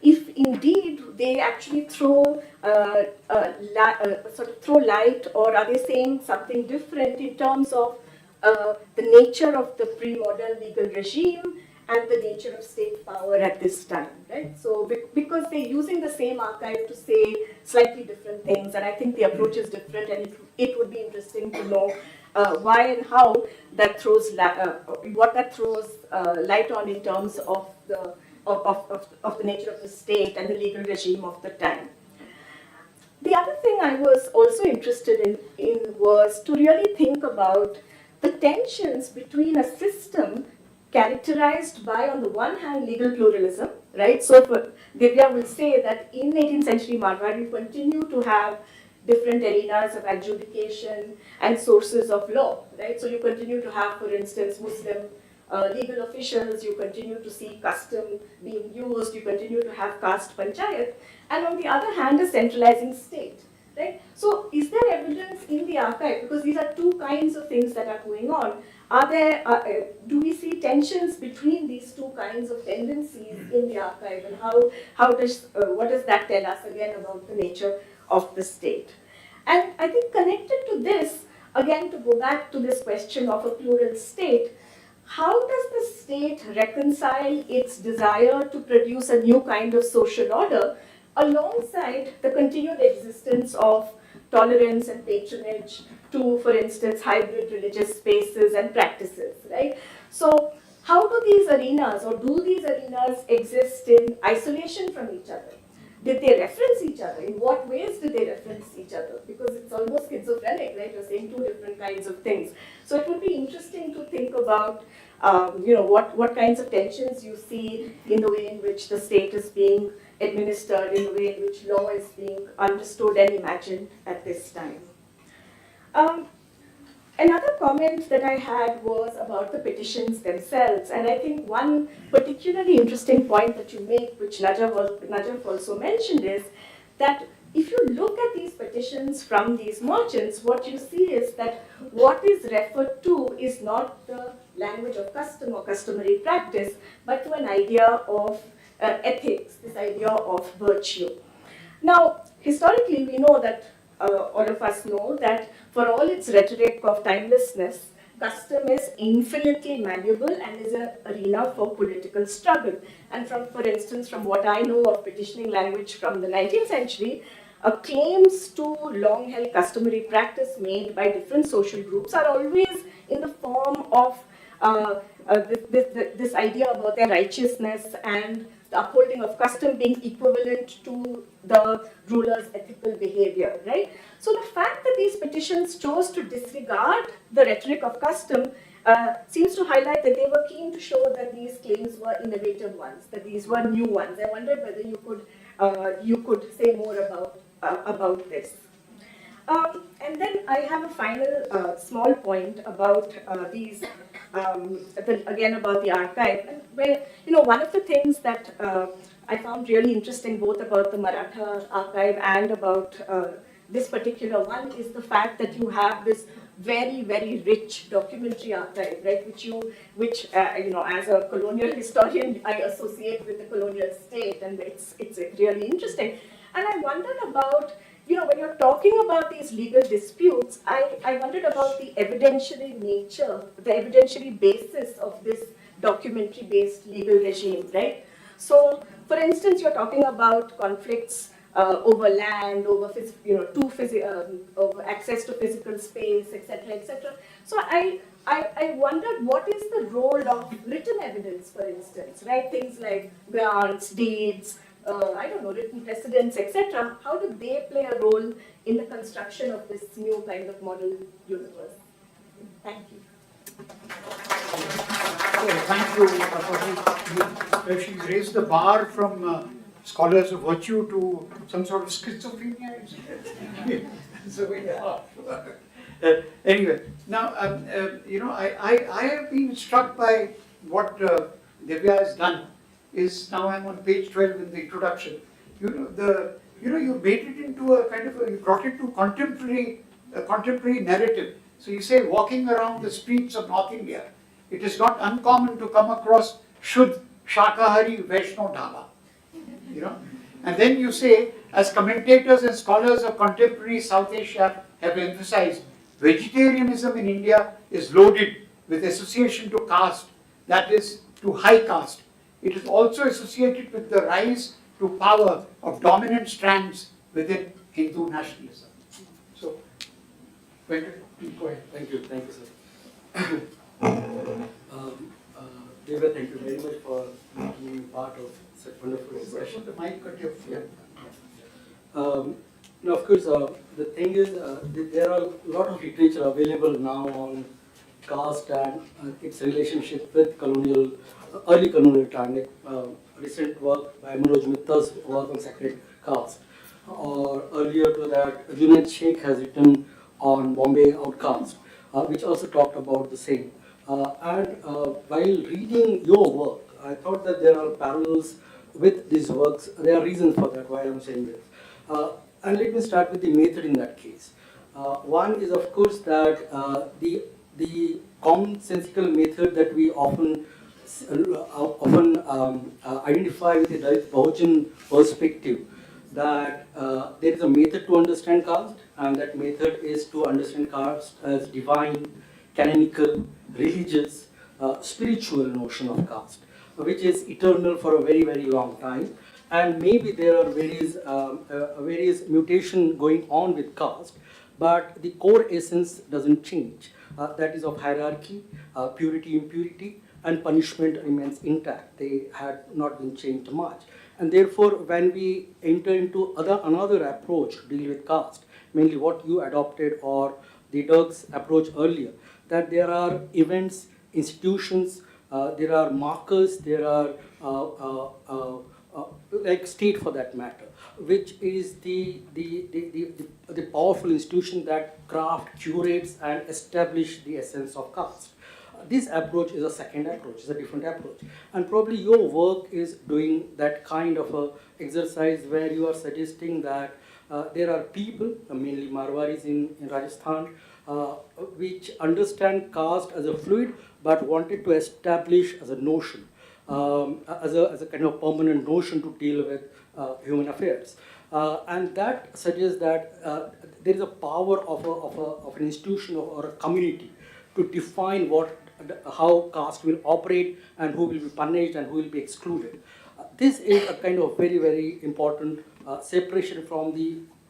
If indeed they actually throw throw light, or are they saying something different in terms of the nature of the pre-modern legal regime and the nature of state power at this time, right? So because they're using the same archive to say slightly different things, and I think the approach is different, and it would be interesting to know why and how that throws what that throws light on in terms of the nature of the state and the legal regime of the time. The other thing I was also interested in was to really think about the tensions between a system characterized by, on the one hand, legal pluralism, right? So Divya will say that in 18th century Marwar, you continue to have different arenas of adjudication and sources of law, right? So you continue to have, for instance, Muslim legal officials, you continue to see custom being used, you continue to have caste panchayat, and on the other hand, a centralizing state, right? So is there evidence in the archive, because these are two kinds of things that are going on, are there, do we see tensions between these two kinds of tendencies in the archive, and what does that tell us again about the nature of the state? And I think connected to this, again to go back to this question of a plural state, how does the state reconcile its desire to produce a new kind of social order alongside the continued existence of tolerance and patronage to, for instance, hybrid religious spaces and practices, right? So how do these arenas, or do these arenas exist in isolation from each other? did they reference each other? In what ways did they reference each other? Because it's almost schizophrenic, right? You're saying two different kinds of things. So it would be interesting to think about, what kinds of tensions you see in the way in which the state is being administered, in the way in which law is being understood and imagined at this time. Another comment that I had was about the petitions themselves, and I think one particularly interesting point that you make, which Najaf also mentioned, is that if you look at these petitions from these merchants, what you see is that what is referred to is not the language of custom or customary practice, but to an idea of ethics, this idea of virtue. Now, historically, we know that, all of us know that for all its rhetoric of timelessness, custom is infinitely malleable and is an arena for political struggle. And for instance, from what I know of petitioning language from the 19th century, claims to long-held customary practice made by different social groups are always in the form of this idea about their righteousness and the upholding of custom being equivalent to the ruler's ethical behavior, right? So the fact that these petitions chose to disregard the rhetoric of custom seems to highlight that they were keen to show that these claims were innovative ones, that these were new ones. I wondered whether you could say more about this. And then I have a final small point about these, again about the archive, and where, one of the things that I found really interesting both about the Maratha archive and about this particular one is the fact that you have this very, very rich documentary archive, right? Which as a colonial historian, I associate with the colonial state, and it's really interesting. And I wondered about, when you're talking about these legal disputes, I wondered about the evidentiary nature, the evidentiary basis of this documentary-based legal regime, right? So, for instance, you're talking about conflicts over land, over over access to physical space, etc., etc. So I wondered what is the role of written evidence, for instance, right? Things like grants, deeds, written precedents, etc. How do they play a role in the construction of this new kind of model universe? Thank you. Thank you. She's raised the bar from scholars of virtue to some sort of schizophrenia. So anyway, now I have been struck by what Divya has done. Is now I'm on page 12 in the introduction. You made it into a kind of you brought it to contemporary narrative. So you say walking around the streets of North India, it is not uncommon to come across Shuddh Shakahari Vaishno Dhaba. And then you say, as commentators and scholars of contemporary South Asia have emphasized, vegetarianism in India is loaded with association to caste, that is, to high caste. It is also associated with the rise to power of dominant strands within Hindu nationalism. So, Venkat, please go ahead. Thank you, sir. Deva, thank you very much for being part of such wonderful discussion. The mic cut your phone. Now, of course, the thing is, there are a lot of literature available now on caste and its relationship with early colonial time. Recent work by Manoj Mitta's work on sacred caste, or earlier to that, Junaid Sheikh has written on Bombay outcast, which also talked about the same. And while reading your work, I thought that there are parallels with these works. There are reasons for that, why I'm saying this. And let me start with the method in that case. One is, of course, that the commonsensical method that we often identify with the Dalit Bahujan perspective, that there is a method to understand caste, and that method is to understand caste as divine, canonical, religious, spiritual notion of caste, which is eternal for a very, very long time. And maybe there are various mutation going on with caste, but the core essence doesn't change. That is of hierarchy, purity, impurity, and punishment remains intact. They had not been changed much. And therefore, when we enter into another approach to deal with caste, mainly what you adopted or the Dirk's approach earlier, that there are events, institutions, there are markers, there are like state for that matter, which is the powerful institution that curates and establish the essence of caste. This approach is a second approach, is a different approach. And probably your work is doing that kind of a exercise where you are suggesting that there are people, mainly Marwaris in Rajasthan, which understand caste as a fluid, but wanted to establish as a notion, as a kind of permanent notion to deal with human affairs. And that suggests that there is a power of an institution or a community to define how caste will operate and who will be punished and who will be excluded. This is a kind of very, very important separation from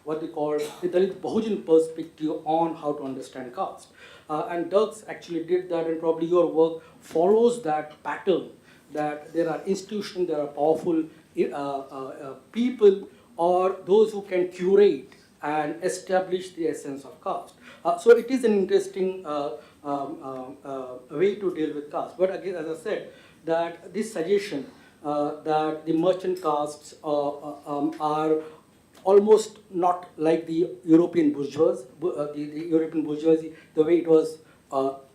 what they call the Dalit Bahujan perspective on how to understand caste. And Dirks actually did that, and probably your work follows that pattern, that there are institutions, there are powerful people, or those who can curate and establish the essence of caste. So it is an interesting way to deal with caste. But again, as I said, that this suggestion that the merchant castes are almost not like the European bourgeoisie, the European bourgeoisie, the way it was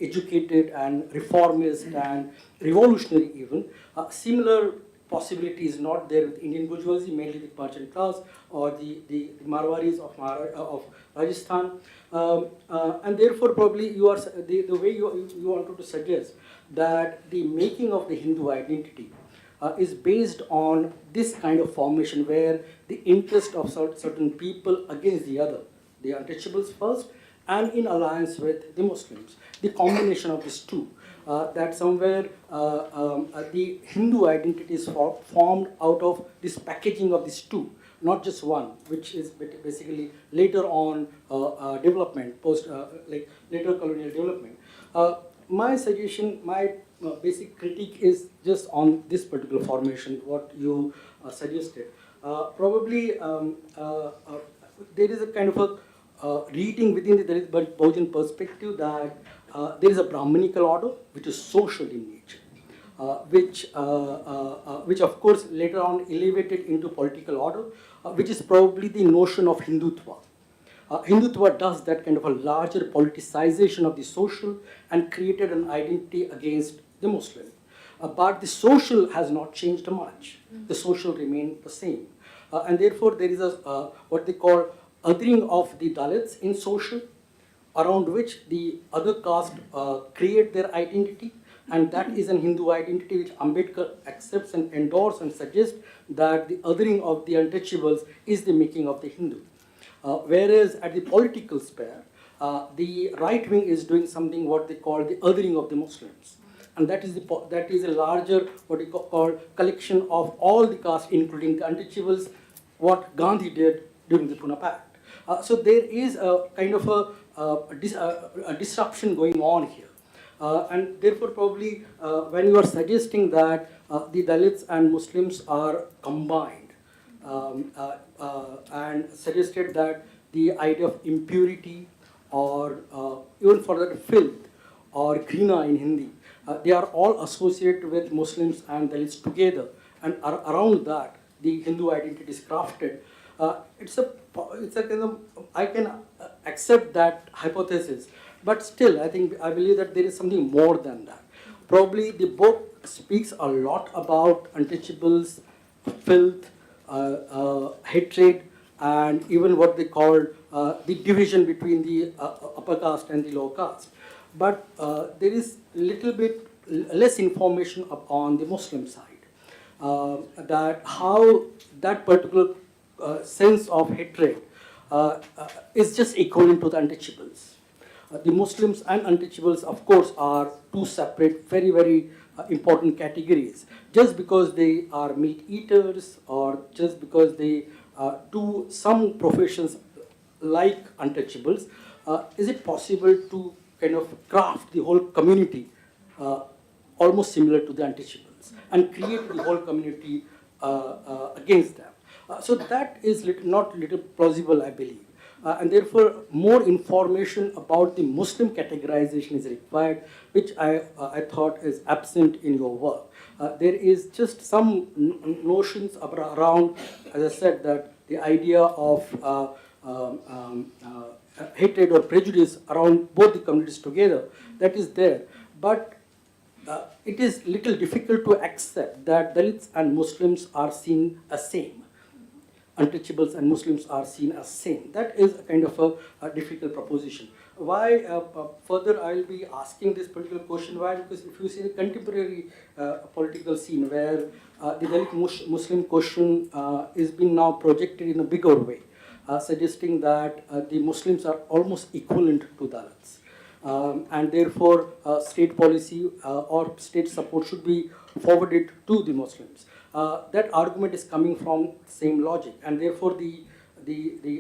educated and reformist and revolutionary even. Similar possibility is not there with Indian bourgeoisie, mainly the merchant class or the Marwaris of Rajasthan. And therefore, probably you are the way you wanted to suggest that the making of the Hindu identity is based on this kind of formation where the interest of certain people against the other, the untouchables first, and in alliance with the Muslims. The combination of these two, that somewhere the Hindu identity is formed out of this packaging of these two, not just one, which is basically later on development, like later colonial development. My suggestion, my basic critique is just on this particular formation, what you suggested. Probably there is a kind of a reading within the Dalit Bahujan perspective that there is a Brahmanical order which is social in nature, which of course later on elevated into political order, which is probably the notion of Hindutva. Hindutva does that kind of a larger politicization of the social and created an identity against the Muslim. But the social has not changed much. The social remained the same. And therefore there is a what they call othering of the Dalits in social, around which the other caste create their identity, and that is an Hindu identity which Ambedkar accepts and endorses and suggests that the othering of the untouchables is the making of the Hindu. Whereas at the political sphere, the right wing is doing something what they call the othering of the Muslims. And that is a larger what we call collection of all the castes, including the untouchables, what Gandhi did during the Pune Pact. So there is a kind of a disruption going on here. And therefore probably when you are suggesting that the Dalits and Muslims are combined, and suggested that the idea of impurity or even for that filth or grina in Hindi, they are all associated with Muslims and Dalits together, and around that the Hindu identity is crafted. It's a kind of, I can accept that hypothesis, but still I believe that there is something more than that. Probably the book speaks a lot about untouchables, filth, hatred, and even what they call the division between the upper caste and the lower caste. But there is little bit less information on the Muslim side, that how that particular sense of hatred is just equivalent to the untouchables. The Muslims and untouchables, of course, are two separate, very, very important categories. Just because they are meat eaters or just because they do some professions like untouchables, is it possible to kind of craft the whole community almost similar to the untouchables and create the whole community against them. So that is not little plausible, I believe. And therefore, more information about the Muslim categorization is required, which I thought is absent in your work. There is just some notions around, as I said, that the idea of hatred or prejudice around both the communities together, that is there. But it is little difficult to accept that Dalits and Muslims are seen as same. Untouchables and Muslims are seen as same. That is a kind of a difficult proposition. Why? Further, I will be asking this particular question. Why? Because if you see the contemporary political scene where the Dalit Muslim question is being now projected in a bigger way, suggesting that the Muslims are almost equivalent to Dalits. And therefore, state policy or state support should be forwarded to the Muslims. That argument is coming from the same logic, and therefore the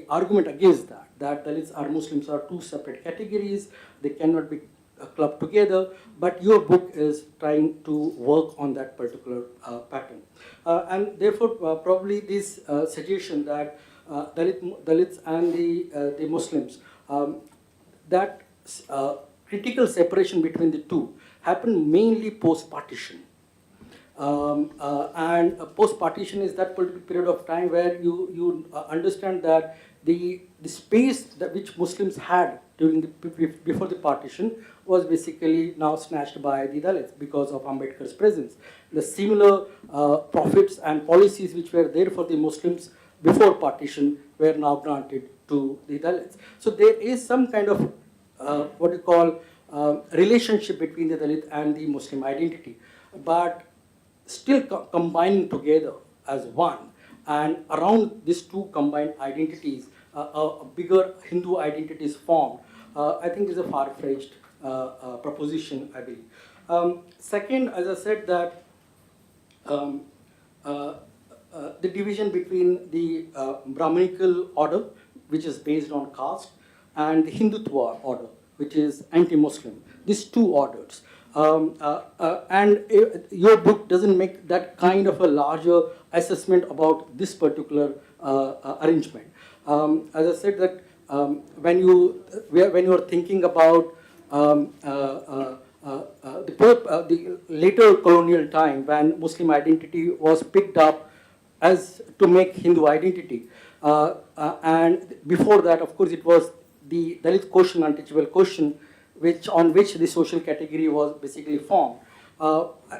argument against that Dalits or Muslims are two separate categories, they cannot be clubbed together, but your book is trying to work on that particular pattern. And therefore, probably this suggestion that Dalits and the Muslims, that critical separation between the two happened mainly post-partition. And post-partition is that particular period of time where you understand that the space that which Muslims had during before the partition was basically now snatched by the Dalits because of Ambedkar's presence. The similar profits and policies which were there for the Muslims before partition were now granted to the Dalits. So there is some kind of what you call relationship between the Dalit and the Muslim identity, but still combining together as one. And around these two combined identities, a bigger Hindu identity is formed. I think is a far-fetched proposition, I believe. Second, as I said, that the division between the Brahminical order, which is based on caste, and the Hindutva order, which is anti-Muslim. These two orders. And your book doesn't make that kind of a larger assessment about this particular arrangement. As I said, that when you are thinking about the later colonial time, when Muslim identity was picked up as to make Hindu identity, and before that, of course, it was the Dalit question, untouchable question, on which the social category was basically formed.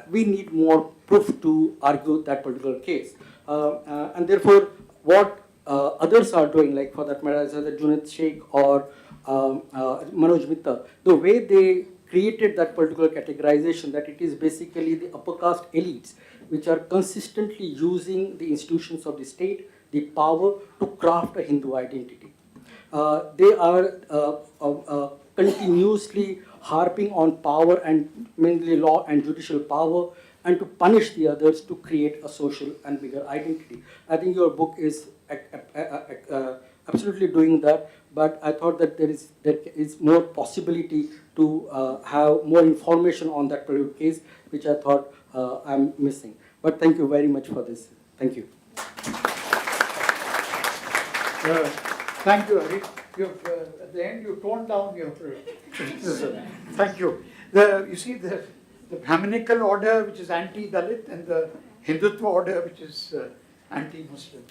We need more proof to argue that particular case. And therefore, what others are doing, like for that matter, as the Junaid Sheikh or Manoj Mitta, the way they created that particular categorization, that it is basically the upper caste elites which are consistently using the institutions of the state, the power to craft a Hindu identity. They are continuously harping on power and mainly law and judicial power, and to punish the others to create a social and bigger identity. I think your book is absolutely doing that, but I thought that there is more possibility to have more information on that particular case, which I thought I'm missing. But thank you very much for this. Thank you. Thank you, Hari. At the end, you toned down your criticism. Thank you. You see, the Brahminical order, which is anti-Dalit, and the Hindutva order, which is anti-Muslim.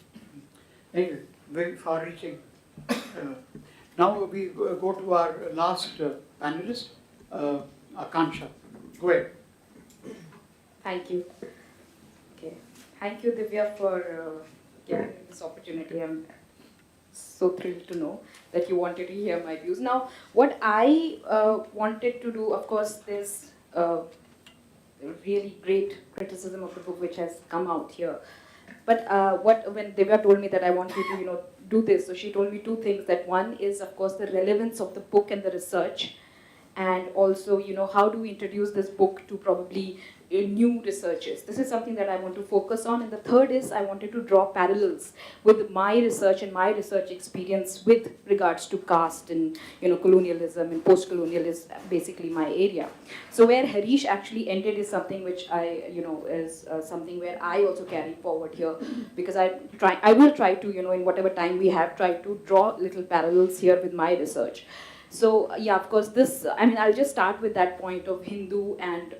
Anyway, very far-reaching. Now we go to our last panelist, Akansha. Go ahead. Thank you. Okay. Thank you, Divya, for giving me this opportunity. I'm so thrilled to know that you wanted to hear my views. Now, what I wanted to do, of course, there's really great criticism of the book which has come out here. But when Divya told me that I want you to, do this, so she told me two things. That one is, of course, the relevance of the book and the research, and also, how do we introduce this book to probably, new researches. This is something that I want to focus on. And the third is I wanted to draw parallels with my research and my research experience with regards to caste and colonialism and post-colonial is basically my area. So where Harish actually ended is something which is something where I also carry forward here, because I will try to, in whatever time we have, try to draw little parallels here with my research. So yeah, of course, I'll just start with that point of Hindu and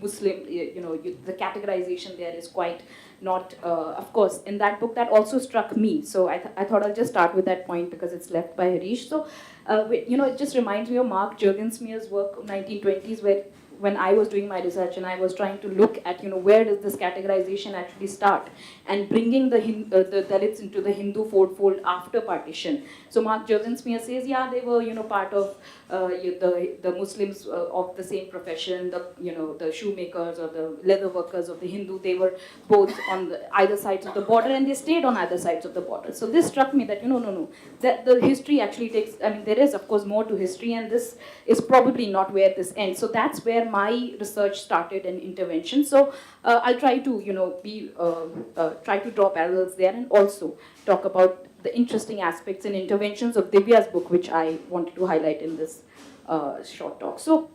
Muslim. The categorization there is quite not. Of course, in that book that also struck me. So I thought I'll just start with that point because it's left by Harish. So it just reminds me of Mark Juergensmeer's work, 1920s, where when I was doing my research and I was trying to look at where does this categorization actually start, and bringing the Dalits into the Hindu fold after partition. So Mark Juergensmeer says, yeah, they were part of the Muslims of the same profession, the shoemakers or the leather workers of the Hindu. They were both on either sides of the border, and they stayed on either sides of the border. So this struck me that no, that the history actually takes. There is of course more to history, and this is probably not where this ends. So that's where my research started and intervention. So I'll try to try to draw parallels there, and also talk about the interesting aspects and interventions of Divya's book, which I wanted to highlight in this short talk. So,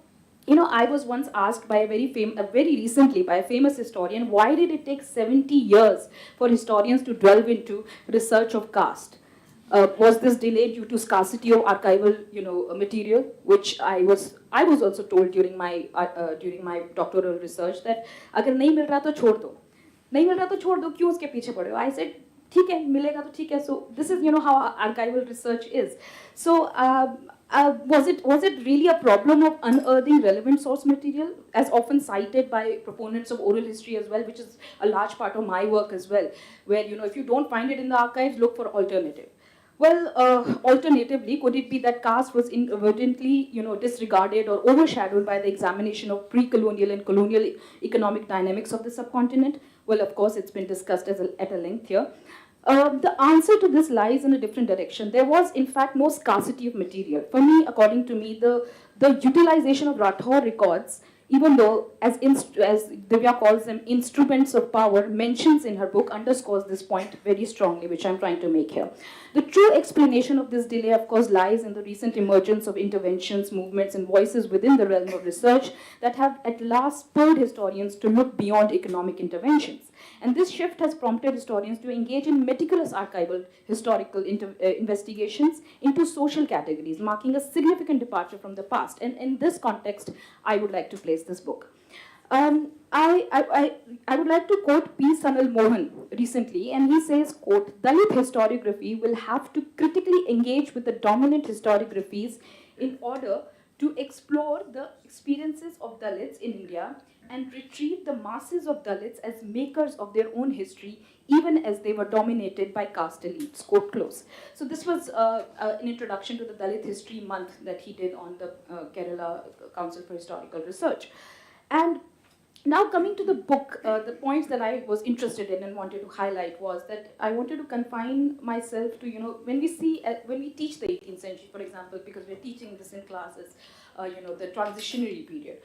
I was once asked by very recently by a famous historian, why did it take 70 years for historians to delve into research of caste? Was this delayed due to scarcity of archival, material, which I was also told during my doctoral research that अगर नहीं मिल रहा तो छोड़ दो, नहीं मिल रहा तो छोड़ दो, क्यों उसके पीछे पड़े हो? I said ठीक है, मिलेगा तो ठीक है. So this is how archival research is. So was it really a problem of unearthing relevant source material, as often cited by proponents of oral history as well, which is a large part of my work as well, where if you don't find it in the archives, look for alternative. Well, alternatively, could it be that caste was inadvertently, disregarded or overshadowed by the examination of pre-colonial and colonial economic dynamics of the subcontinent? Well, of course, it's been discussed at a length here. The answer to this lies in a different direction. There was, in fact, no scarcity of material. For me, according to me, the utilization of Rathore records, even though, as Divya calls them, instruments of power, mentions in her book, underscores this point very strongly, which I'm trying to make here. The true explanation of this delay, of course, lies in the recent emergence of interventions, movements, and voices within the realm of research that have at last spurred historians to look beyond economic interventions. And this shift has prompted historians to engage in meticulous archival historical investigations into social categories, marking a significant departure from the past. And in this context, I would like to place this book. I would like to quote P. Sanal Mohan recently, and he says, quote, Dalit historiography will have to critically engage with the dominant historiographies in order to explore the experiences of Dalits in India and retrieve the masses of Dalits as makers of their own history, even as they were dominated by caste elites, quote close. So this was an introduction to the Dalit History Month that he did on the Kerala Council for Historical Research. And now coming to the book, the points that I was interested in and wanted to highlight was that I wanted to confine myself to, when we teach the 18th century, for example, because we're teaching this in classes, the transitionary period.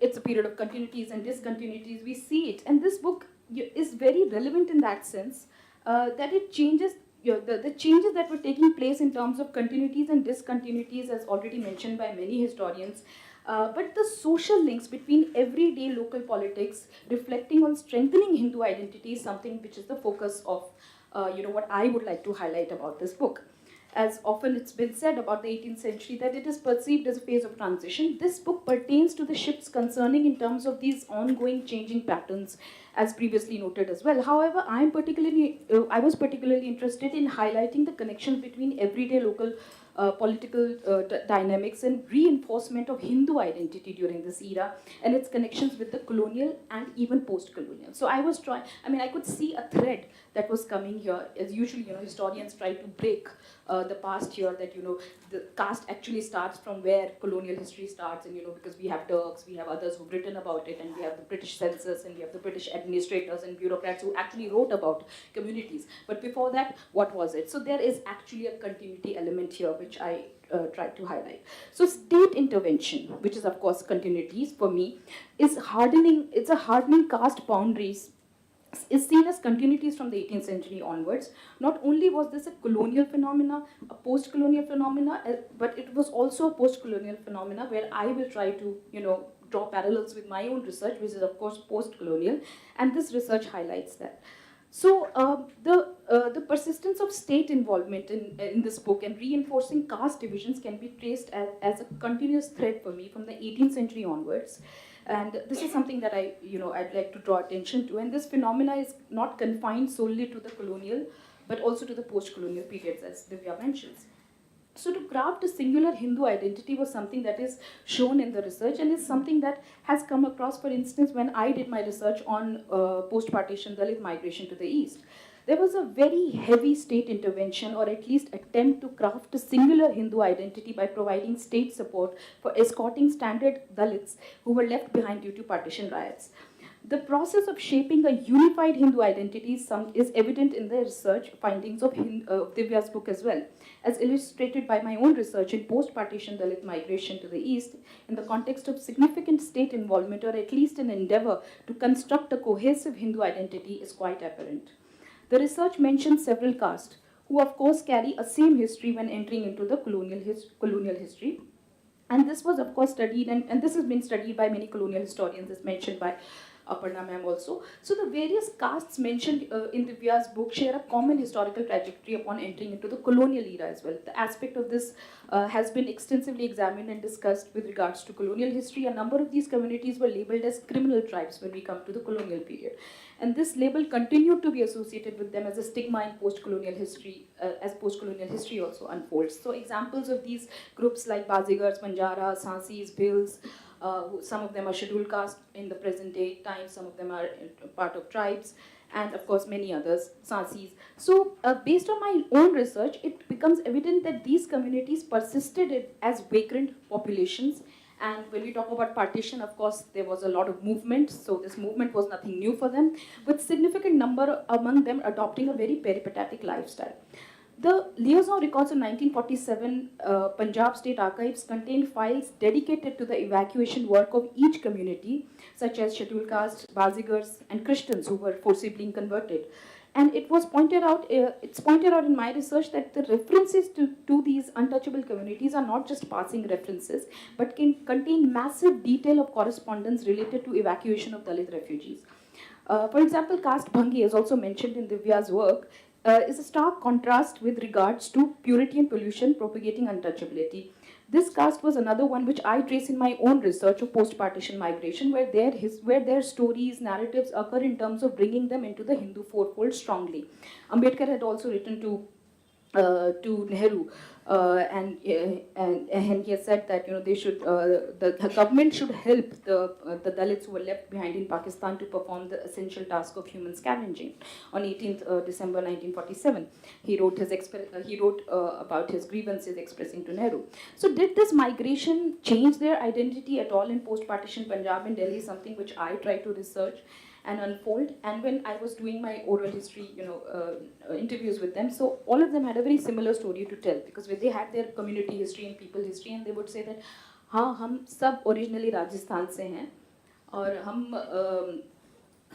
It's a period of continuities and discontinuities. We see it, and this book is very relevant in that sense, that it changes the changes that were taking place in terms of continuities and discontinuities, as already mentioned by many historians. But the social links between everyday local politics reflecting on strengthening Hindu identity is something which is the focus of what I would like to highlight about this book. As often it's been said about the 18th century that it is perceived as a phase of transition, this book pertains to the shifts concerning in terms of these ongoing changing patterns, as previously noted as well. However, I was particularly interested in highlighting the connections between everyday local political dynamics and reinforcement of Hindu identity during this era and its connections with the colonial and even post-colonial. So I was I could see a thread that was coming here, as usually, historians try to break the past here, that, the caste actually starts from where colonial history starts, and, because we have Turks, we have others who've written about it, and we have the British census, and we have the British administrators and bureaucrats who actually wrote about communities. But before that, what was it? So there is actually a continuity element here, which I tried to highlight. So state intervention, which is of course continuities for me, is hardening. It's a hardening caste boundaries is seen as continuities from the 18th century onwards. Not only was this a colonial phenomena, a post-colonial phenomena, but it was also a post-colonial phenomena where I will try to, draw parallels with my own research, which is of course post-colonial, and this research highlights that. So the persistence of state involvement in this book and reinforcing caste divisions can be traced as a continuous thread for me from the 18th century onwards. And this is something that I'd like to draw attention to. And this phenomena is not confined solely to the colonial, but also to the post-colonial periods, as Divya mentions. So to craft a singular Hindu identity was something that is shown in the research and is something that has come across, for instance, when I did my research on post-partition Dalit migration to the east. There was a very heavy state intervention, or at least attempt to craft a singular Hindu identity by providing state support for escorting standard Dalits who were left behind due to partition riots. The process of shaping a unified Hindu identity is evident in the research findings of Divya's book as well, as illustrated by my own research in post-partition Dalit migration to the east in the context of significant state involvement, or at least an endeavor to construct a cohesive Hindu identity, is quite apparent. The research mentions several castes, who of course carry a same history when entering into the colonial history. And this was of course studied, and this has been studied by many colonial historians, as mentioned by Aparna ma'am also. So the various castes mentioned in Divya's book share a common historical trajectory upon entering into the colonial era as well. The aspect of this has been extensively examined and discussed with regards to colonial history. A number of these communities were labeled as criminal tribes when we come to the colonial period. And this label continued to be associated with them as a stigma in post-colonial history, as post-colonial history also unfolds. So examples of these groups like Bazigars, Banjaras, Sansis, Bhils, some of them are scheduled caste in the present day time, some of them are part of tribes, and of course many others, Sansis. So based on my own research, it becomes evident that these communities persisted as vagrant populations. And when we talk about partition, of course, there was a lot of movement. So this movement was nothing new for them, with significant number among them adopting a very peripatetic lifestyle. The liaison records of 1947 Punjab State Archives contain files dedicated to the evacuation work of each community, such as scheduled caste, Bazigars, and Christians who were forcibly converted. And it was pointed out, it's pointed out in my research that the references to these untouchable communities are not just passing references, but can contain massive detail of correspondence related to evacuation of Dalit refugees. For example, caste bhangi, as also mentioned in Divya's work, is a stark contrast with regards to purity and pollution propagating untouchability. This caste was another one which I trace in my own research of post-partition migration, where their stories, narratives occur in terms of bringing them into the Hindu fourfold strongly. Ambedkar had also written to Nehru, and he has said that they should the government should help the Dalits who were left behind in Pakistan to perform the essential task of human scavenging. On 18th December 1947, he wrote about his grievances expressing to Nehru. So did this migration change their identity at all in post-partition Punjab and Delhi? Something which I try to research and unfold. And when I was doing my oral history, interviews with them, so all of them had a very similar story to tell, because they had their community history and people history, and they would say that, हाँ हम सब originally Rajasthan से हैं और हम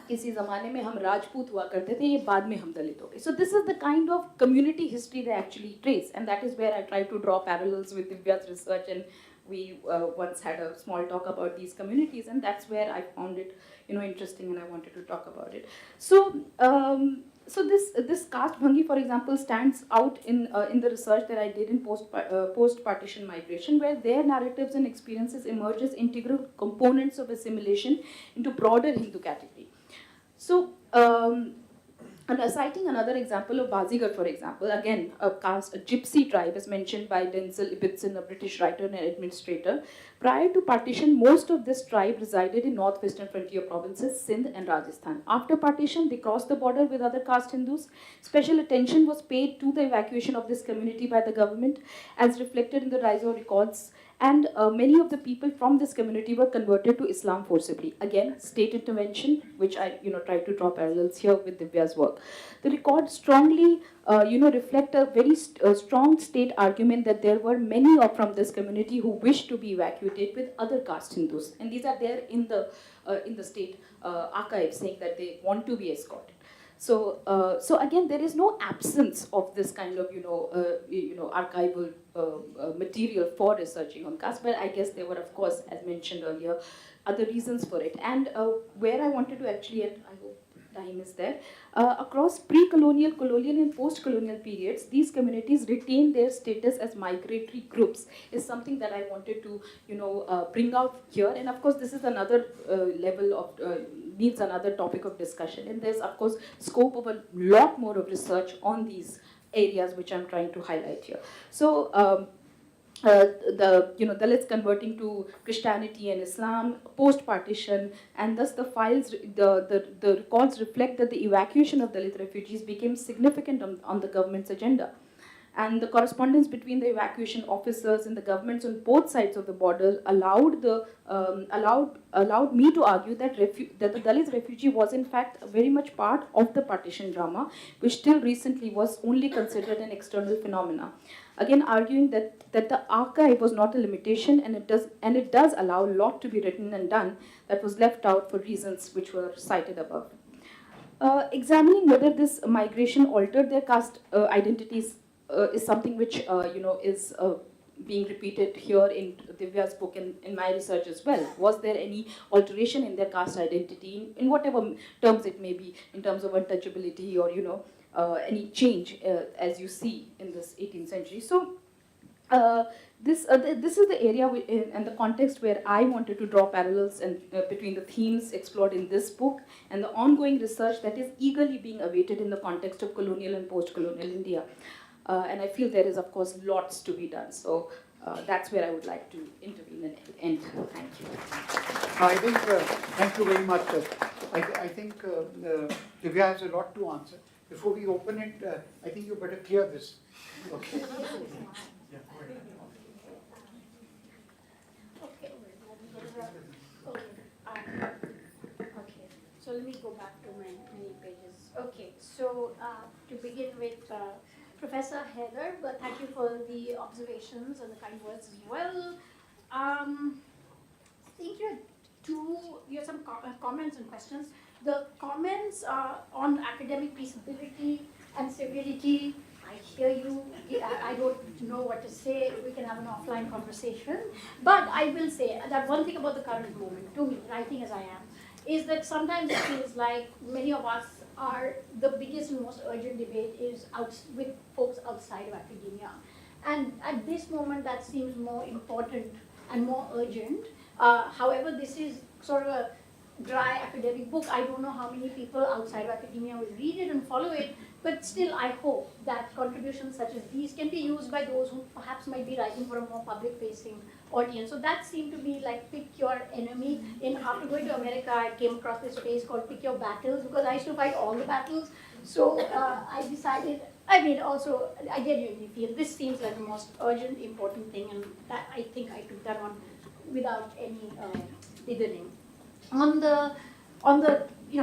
किसी ज़माने में हम राजपूत हुआ करते थे, ये बाद में हम दलित हो गए. So this is the kind of community history they actually trace, and that is where I try to draw parallels with Divya's research. And we once had a small talk about these communities, and that's where I found it interesting, and I wanted to talk about it. So so this caste bhangi, for example, stands out in the research that I did in post-partition migration, where their narratives and experiences emerge as integral components of assimilation into broader Hindu category. So citing another example of Bazigar, for example, again a gypsy tribe, as mentioned by Denzel Ibbotson, a British writer and administrator. Prior to partition, most of this tribe resided in northwestern frontier provinces, Sindh and Rajasthan. After partition, they crossed the border with other caste Hindus. Special attention was paid to the evacuation of this community by the government, as reflected in the Raizo records, and many of the people from this community were converted to Islam forcibly. Again, state intervention, which I try to draw parallels here with Divya's work. The record strongly reflect a very strong state argument that there were many from this community who wished to be evacuated with other caste Hindus, and these are there in the state archive, saying that they want to be escorted. So again, there is no absence of this kind of archival material for researching on caste, but I guess there were, of course, as mentioned earlier, other reasons for it. And where I wanted to actually end, I hope time is there. Across pre-colonial, colonial, and post-colonial periods, these communities retain their status as migratory groups. Is something that I wanted to, bring out here. And of course, this is another level of needs another topic of discussion. And there's, of course, scope of a lot more of research on these areas, which I'm trying to highlight here. So. The Dalits converting to Christianity and Islam post-partition, and thus the records reflect that the evacuation of Dalit refugees became significant on the government's agenda. And the correspondence between the evacuation officers and the governments on both sides of the border allowed me to argue that the Dalit refugee was in fact very much part of the partition drama, which till recently was only considered an external phenomena. Again, arguing that the archive was not a limitation, and it does allow a lot to be written and done that was left out for reasons which were cited above. Examining whether this migration altered their caste identities is something which is being repeated here in Divya's book and in my research as well. Was there any alteration in their caste identity in whatever terms it may be, in terms of untouchability or any change as you see in this 18th century? So this is the area and the context where I wanted to draw parallels between the themes explored in this book and the ongoing research that is eagerly being awaited in the context of colonial and post-colonial India. And I feel there is, of course, lots to be done. So that's where I would like to intervene and end. Thank you. I think, thank you very much. I think Divya has a lot to answer. Before we open it, I think you better clear this. Okay. Yeah, go ahead. Okay, so let me go back to my many pages. Okay, so to begin with, Professor Heather, but thank you for the observations and the kind words as well. I think you had some comments and questions. The comments on academic feasibility and severity, I hear you. I don't know what to say. We can have an offline conversation. But I will say that one thing about the current moment, to me, writing as I am, is that sometimes it feels like many of us are, the biggest and most urgent debate is with folks outside of academia. And at this moment, that seems more important and more urgent. However, this is sort of a dry academic book. I don't know how many people outside of academia will read it and follow it, but still I hope that contributions such as these can be used by those who perhaps might be writing for a more public-facing audience. So that seemed to be like pick your enemy. After going to America, I came across this phrase called pick your battles, because I used to fight all the battles. So I decided, I genuinely feel this seems like the most urgent, important thing, and that I think I took that on without any dithering. On the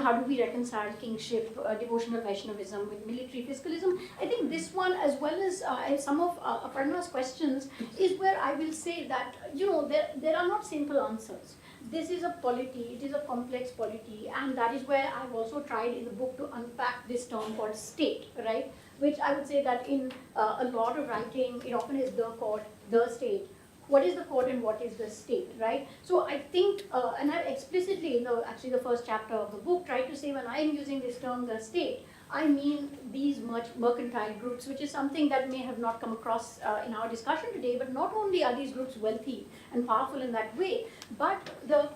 how do we reconcile kingship, devotional Vaishnavism with military fiscalism? I think this one, as well as some of Aparna's questions, is where I will say that there are not simple answers. This is a polity, it is a complex polity, and that is where I've also tried in the book to unpack this term called state, right? Which I would say that in a lot of writing, it often is the court, the state. What is the court and what is the state, right? So I think, and I explicitly in the first chapter of the book tried to say when I'm using this term, the state, I mean these mercantile groups, which is something that may have not come across in our discussion today, but not only are these groups wealthy and powerful in that way, but the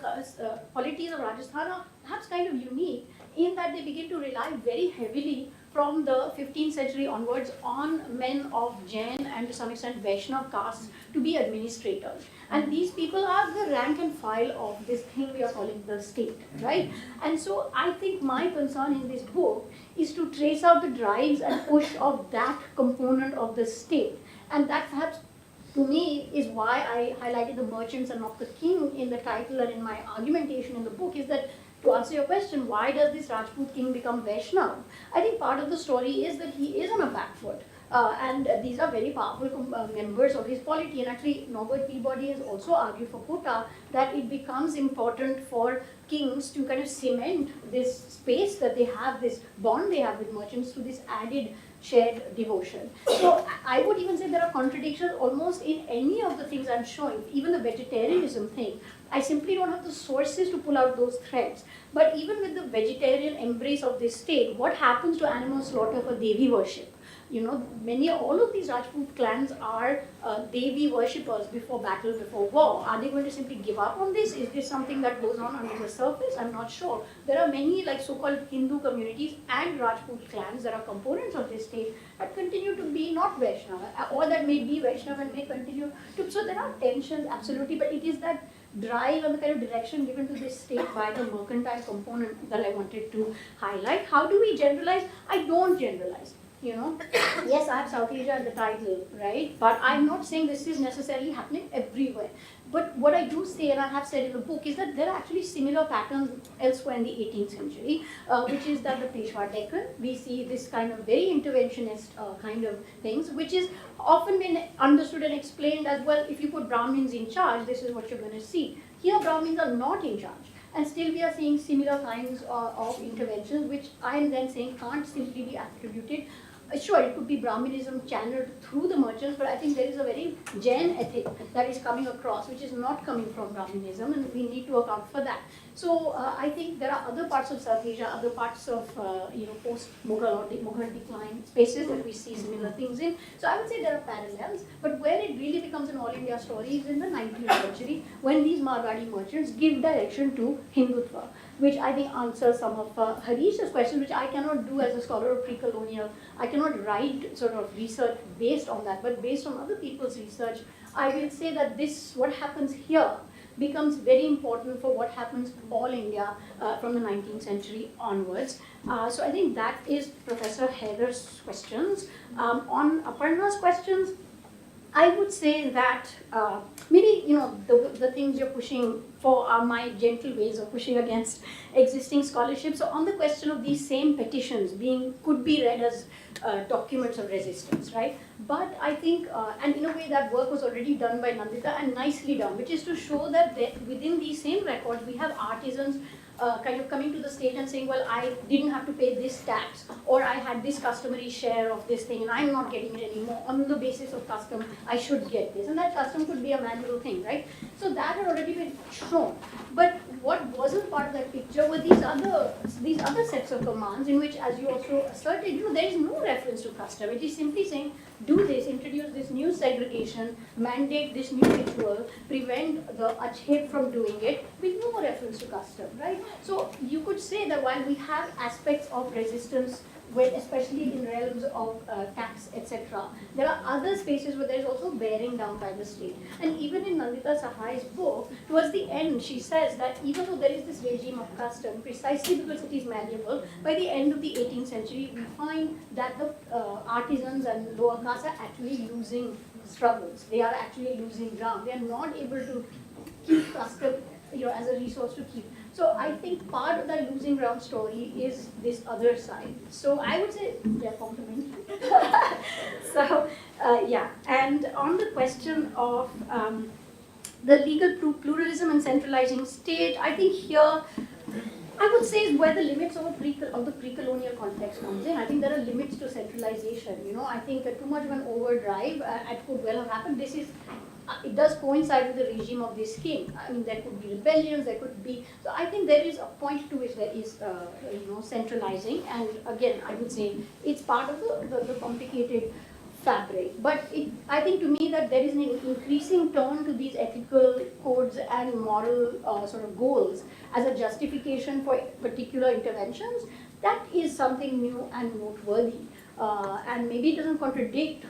polities of Rajasthan are perhaps kind of unique in that they begin to rely very heavily from the 15th century onwards on men of Jain and to some extent Vaishnav castes to be administrators. And these people are the rank and file of this thing we are calling the state, right? And so I think my concern in this book is to trace out the drives and push of that component of the state. And that perhaps to me is why I highlighted the merchants and not the king in the title and in my argumentation in the book, is that to answer your question, why does this Rajput king become Vaishnav? I think part of the story is that he is on a back foot. And these are very powerful members of his polity. And actually, Norbert Peabody has also argued for quota that it becomes important for kings to kind of cement this space that they have, this bond they have with merchants, through this added shared devotion. So I would even say there are contradictions almost in any of the things I'm showing, even the vegetarianism thing. I simply don't have the sources to pull out those threads. But even with the vegetarian embrace of this state, what happens to animal slaughter for Devi worship? You know, all of these Rajput clans are Devi worshippers before battle, before war. Are they going to simply give up on this? Is this something that goes on under the surface? I'm not sure. There are many like so-called Hindu communities and Rajput clans that are components of this state that continue to be not Vaishnava, or that may be Vaishnava and may continue to. So there are tensions, absolutely, but it is that drive and the kind of direction given to this state by the mercantile component that I wanted to highlight. How do we generalize? I don't generalize. You know, yes, I have South Asia in the title, right? But I'm not saying this is necessarily happening everywhere. But what I do say, and I have said in the book, is that there are actually similar patterns elsewhere in the 18th century, which is that the Peshwa Deccan, we see this kind of very interventionist kind of things, which is often been understood and explained as, well, if you put Brahmins in charge, this is what you're going to see. Here, Brahmins are not in charge. And still we are seeing similar kinds of interventions, which I am then saying can't simply be attributed. Sure, it could be Brahminism channeled through the merchants, but I think there is a very Jain ethic that is coming across, which is not coming from Brahminism, and we need to account for that. So I think there are other parts of South Asia, other parts of post-Mughal or Mughal decline spaces that we see similar things in. So I would say there are parallels, but where it really becomes an all-India story is in the 19th century, when these Marwari merchants give direction to Hindutva, which I think answers some of Harish's questions, which I cannot do as a scholar of pre-colonial. I cannot write sort of research based on that, but based on other people's research, I will say that what happens here becomes very important for what happens all India from the 19th century onwards. So I think that is Professor Heather's questions. On Aparna's questions, I would say that maybe the things you're pushing for are my gentle ways of pushing against existing scholarship. So on the question of these same petitions could be read as documents of resistance, right? But I think, and in a way that work was already done by Nandita and nicely done, which is to show that within these same records we have artisans kind of coming to the stage and saying, well, I didn't have to pay this tax, or I had this customary share of this thing and I'm not getting it anymore. On the basis of custom, I should get this. And that custom could be a manual thing, right? So that had already been shown. But what wasn't part of that picture were these other sets of commands in which, as you also asserted, there is no reference to custom. It is simply saying, do this, introduce this new segregation, mandate this new ritual, prevent the Achhet from doing it, with no reference to custom, right? So you could say that while we have aspects of resistance, especially in realms of tax, etc., there are other spaces where there is also bearing down by the state. And even in Nandita Sahai's book, towards the end, she says that even though there is this regime of custom, precisely because it is malleable, by the end of the 18th century, we find that the artisans and lower castes are actually losing struggles. They are actually losing ground. They are not able to keep custom as a resource to keep. So I think part of that losing ground story is this other side. So I would say they're complementary. So yeah, and on the question of the legal pluralism and centralizing state, I think here I would say is where the limits of the pre-colonial context comes in. I think there are limits to centralization. I think too much of an overdrive could well have happened. It does coincide with the regime of this king. I mean, there could be rebellions, there could be. So I think there is a point to which there is, centralizing. And again, I would say it's part of the complicated fabric. But I think to me that there is an increasing turn to these ethical codes and moral sort of goals as a justification for particular interventions. That is something new and noteworthy. And maybe it doesn't contradict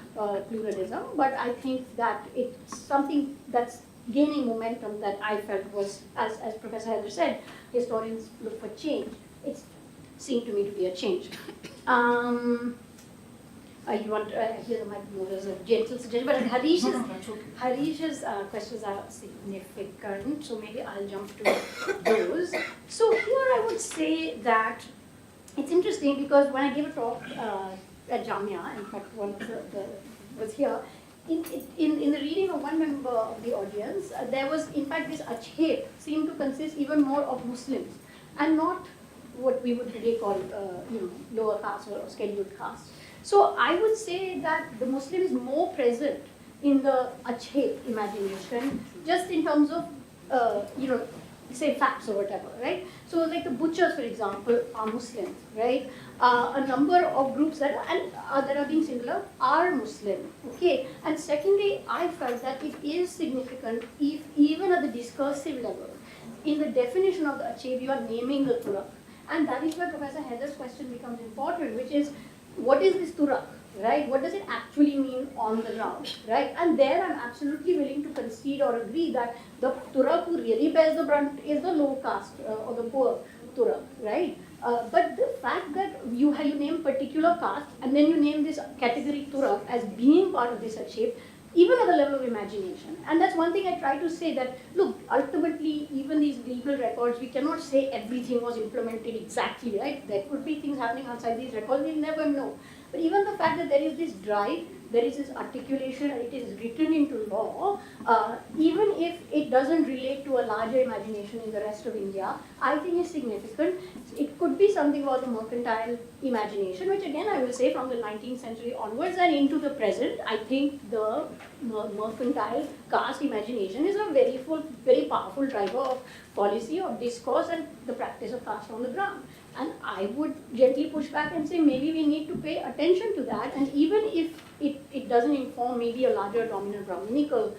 pluralism, but I think that it's something that's gaining momentum that I felt was, as Professor Heather said, historians look for change. It seemed to me to be a change. you want here might be more as a gentle suggestion, but Harish's questions are significant, so maybe I'll jump to those. So here I would say that it's interesting because when I gave a talk at Jamia, in fact one of the was here, in the reading of one member of the audience, there was in fact this achhet seemed to consist even more of Muslims and not what we would today call lower caste or scheduled caste. So I would say that the Muslim is more present in the achhet imagination, just in terms of say facts or whatever, right? So like the butchers, for example, are Muslims, right? A number of groups that are being singular are Muslim, okay? And secondly, I felt that it is significant if even at the discursive level, in the definition of the achhet, you are naming the Turak. And that is where Professor Heather's question becomes important, which is, what is this Turak, right? What does it actually mean on the ground, right? And there I'm absolutely willing to concede or agree that the Turak who really bears the brunt is the low caste or the poor Turak, right? But the fact that you name particular caste and then you name this category Turak as being part of this shape, even at the level of imagination. And that's one thing I try to say, that, look, ultimately, even these legal records, we cannot say everything was implemented exactly, right? There could be things happening outside these records, we'll never know. But even the fact that there is this drive, there is this articulation, and it is written into law, even if it doesn't relate to a larger imagination in the rest of India, I think is significant. It could be something about the mercantile imagination, which again I will say from the 19th century onwards and into the present, I think the mercantile caste imagination is a very powerful driver of policy, of discourse, and the practice of caste on the ground. And I would gently push back and say maybe we need to pay attention to that, and even if it doesn't inform maybe a larger dominant Brahminical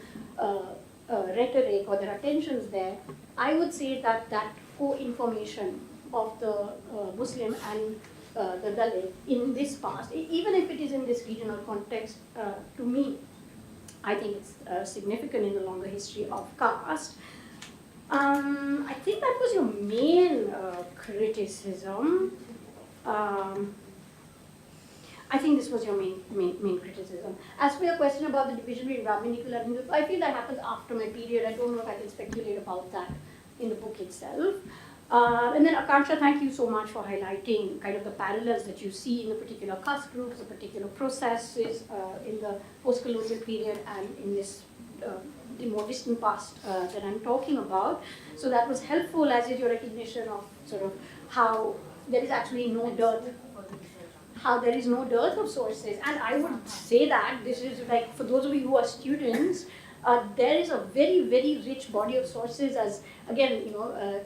rhetoric or there are tensions there, I would say that that co-information of the Muslim and the Dalit in this past, even if it is in this regional context, to me, I think it's significant in the longer history of caste. I think that was your main criticism. I think this was your main criticism. As for your question about the division between Brahminical and Hindu, I feel that happens after my period. I don't know if I can speculate about that in the book itself. And then Akanksha, thank you so much for highlighting kind of the parallels that you see in the particular caste groups, the particular processes in the post-colonial period and in this the more distant past that I'm talking about. So that was helpful, as is your recognition of sort of how there is actually no dearth, of sources. And I would say that this is like, for those of you who are students, there is a very rich body of sources. As again,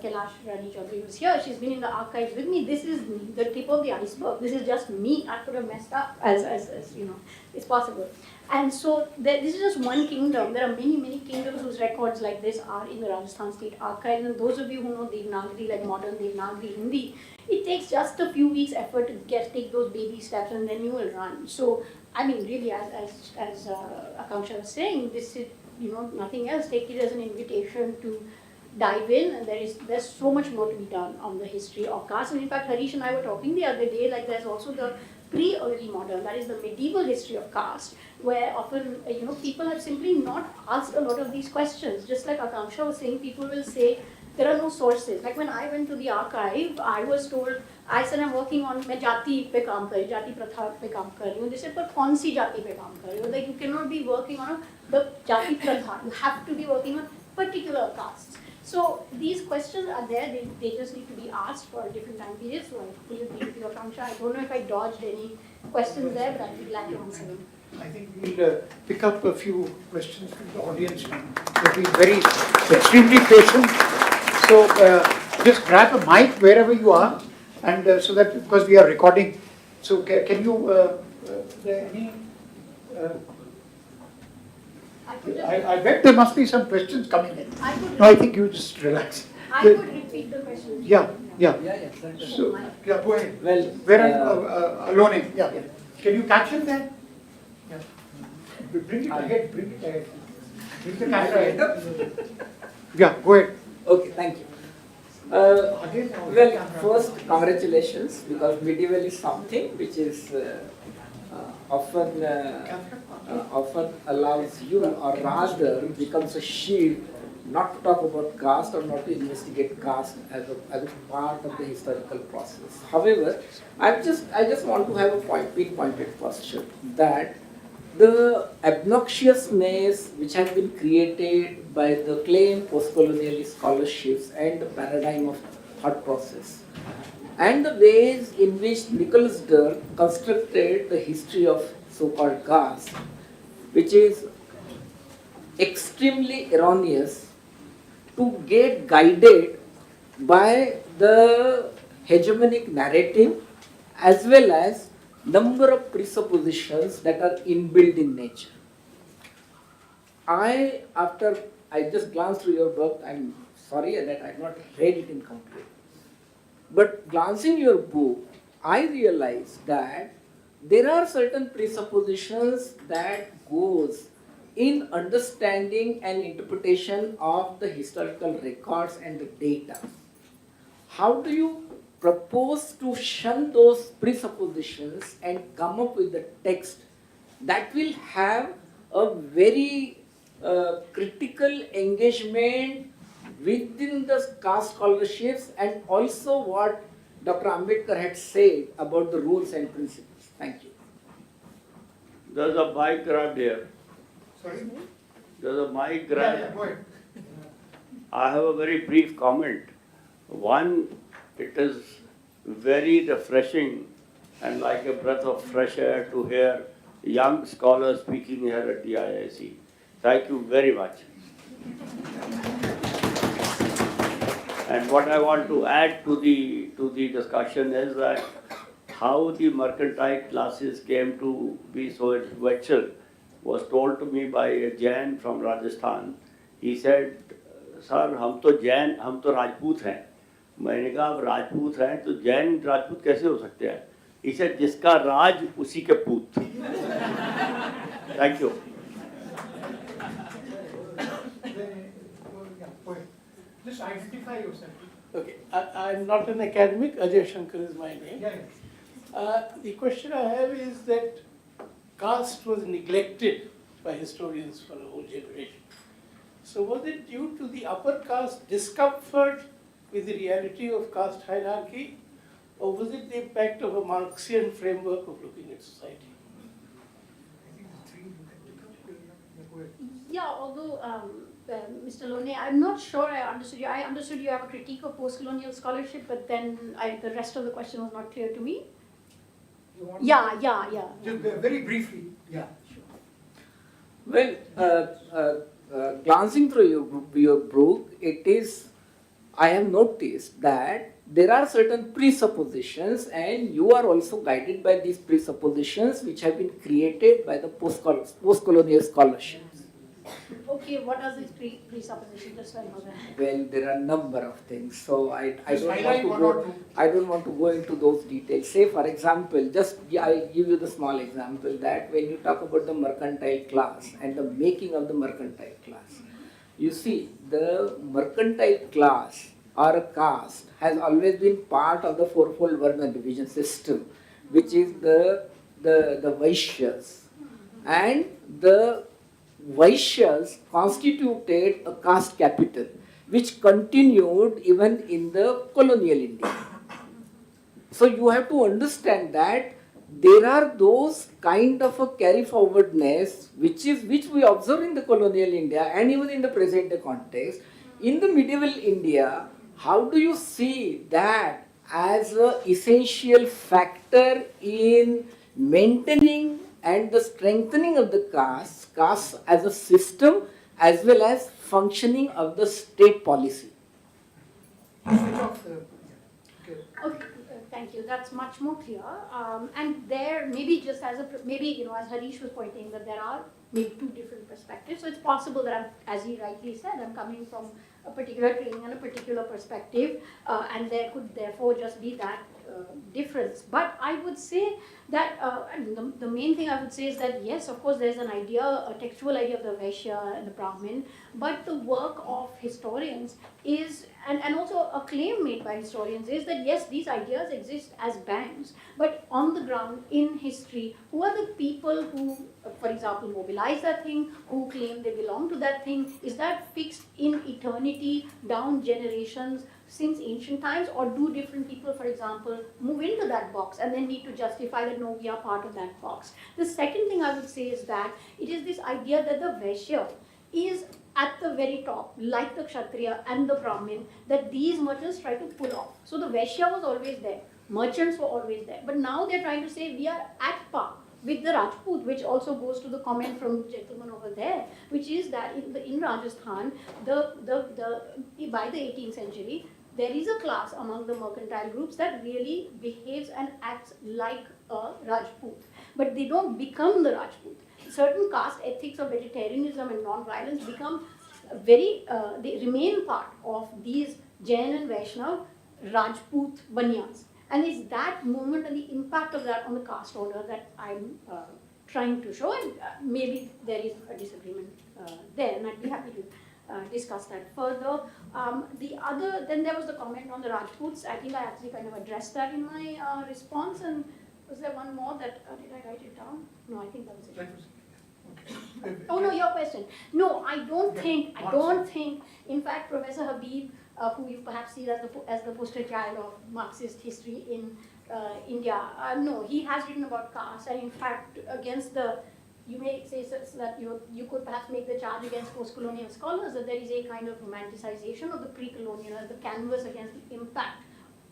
Kailash Rani Chaudhary was here. She's been in the archives with me. This is the tip of the iceberg. This is just me. I could have messed up as it's possible. And so this is just one kingdom. There are many kingdoms whose records like this are in the Rajasthan State Archives. And those of you who know Devanagari, like modern Devanagari Hindi, it takes just a few weeks' effort to take those baby steps, and then you will run. So I mean, really, as Akanksha was saying, this is nothing else. Take it as an invitation to dive in, and there's so much more to be done on the history of caste. And in fact, Harish and I were talking the other day, like there's also the pre-early modern, that is the medieval history of caste, where often people have simply not asked a lot of these questions. Just like Akanksha was saying, people will say there are no sources. Like when I went to the archive, I was told, I said I'm working on मैं जाति पे काम कर रही हूँ, जाति प्रथा पे काम कर रही हूँ. They said, पर कौन सी जाति पे काम कर रही हो? Like you cannot be working on the जाति प्रथा. You have to be working on particular castes. So these questions are there. They just need to be asked for different time periods. So I fully agree with your Akanksha. I don't know if I dodged any questions there, but I'd be glad to answer them. I think we'll pick up a few questions from the audience now. They've been very extremely patient. So just grab a mic wherever you are, and so that, because we are recording. So can you? There any? I bet there must be some questions coming in. I think you just relax. I could repeat the question. Yeah. certainly. So go ahead. Well, Where are Alone? Yeah. Can you catch him there? Yeah. Bring it ahead. Bring the camera ahead. Yeah. Go ahead. Okay, thank you. Well, first, congratulations, because medieval is something which is often allows you, or rather becomes a shield, not to talk about caste or not to investigate caste as a part of the historical process. However, I just want to have a pinpointed posture that the obnoxiousness which has been created by the claimed post-colonial scholarships and the paradigm of thought process, and the ways in which Nicholas Dirk constructed the history of so-called caste, which is extremely erroneous, to get guided by the hegemonic narrative as well as number of presuppositions that are inbuilt in nature. After I just glanced through your book, I'm sorry that I have not read it in complete. But glancing your book, I realized that there are certain presuppositions that goes in understanding and interpretation of the historical records and the data. How do you propose to shun those presuppositions and come up with the text that will have a very critical engagement within the caste scholarships and also what Dr. Ambedkar had said about the rules and principles? Thank you. There's a mic grab here. Sorry? There's a mic grab. Yeah, go ahead. I have a very brief comment. One, it is very refreshing and like a breath of fresh air to hear young scholars speaking here at the IIC. Thank you very much. And what I want to add to the discussion is that how the mercantile classes came to be so influential was told to me by a Jain from Rajasthan. He said, "Sir, हम तो राजपूत हैं." मैंने कहा, "अब राजपूत हैं तो जैन राजपूत कैसे हो सकते हैं?" He said, "जिसका राज उसी के पूत." Thank you. Just identify yourself. Okay, I'm not an academic. Ajay Shankar is my name. Yeah. The question I have is that caste was neglected by historians for a whole generation. So was it due to the upper caste discomfort with the reality of caste hierarchy, or was it the impact of a Marxian framework of looking at society? Yeah, although Mr. Lone, I'm not sure I understood you. I understood you have a critique of post-colonial scholarship, but then the rest of the question was not clear to me. Yeah. Just very briefly. Yeah. Well, glancing through your book, I have noticed that there are certain presuppositions, and you are also guided by these presuppositions which have been created by the post-colonial scholarships. Okay, what are these presuppositions? Just so I know that. Well, there are a number of things, so I don't want to go into those details. Say, for example, I give you the small example that when you talk about the mercantile class and the making of the mercantile class, you see, the mercantile class or a caste has always been part of the fourfold Varna division system, which is the Vaishyas, and the Vaishyas constituted a caste capital, which continued even in the colonial India. So you have to understand that there are those kind of a carry forwardness which we observe in the colonial India and even in the present day context. In the medieval India, how do you see that as an essential factor in maintaining and the strengthening of the caste as a system as well as functioning of the state policy? Okay, thank you. That's much more clear. And there, maybe just as as Harish was pointing, that there are maybe two different perspectives. So it's possible that as he rightly said, I'm coming from a particular training and a particular perspective, and there could therefore just be that difference. But I would say that the main thing I would say is that yes, of course, there's an idea, a textual idea of the Vaishya and the Brahmin, but the work of historians is, and also a claim made by historians is that yes, these ideas exist as bands, but on the ground in history, who are the people who, for example, mobilize that thing, who claim they belong to that thing? Is that fixed in eternity, down generations, since ancient times, or do different people, for example, move into that box and then need to justify that no, we are part of that box? The second thing I would say is that it is this idea that the Vaishya is at the very top, like the Kshatriya and the Brahmin, that these merchants try to pull off. So the Vaishya was always there, merchants were always there, but now they're trying to say we are at par with the Rajput, which also goes to the comment from the gentleman over there, which is that in Rajasthan, by the 18th century, there is a class among the mercantile groups that really behaves and acts like a Rajput, but they don't become the Rajput. Certain caste ethics of vegetarianism and non-violence become they remain part of these Jain and Vaishnav Rajput banyas. And it's that moment and the impact of that on the caste order that I'm trying to show, and maybe there is a disagreement there, and I'd be happy to discuss that further. Then there was the comment on the Rajputs. I think I actually kind of addressed that in my response, and was there one more that, did I write it down? No, I think that was it. Oh no, your question. No, I don't think, in fact, Professor Habib, who you perhaps see as the poster child of Marxist history in India, no, he has written about caste, and in fact, against you may say that you could perhaps make the charge against post-colonial scholars that there is a kind of romanticization of the pre-colonial, the canvas against the impact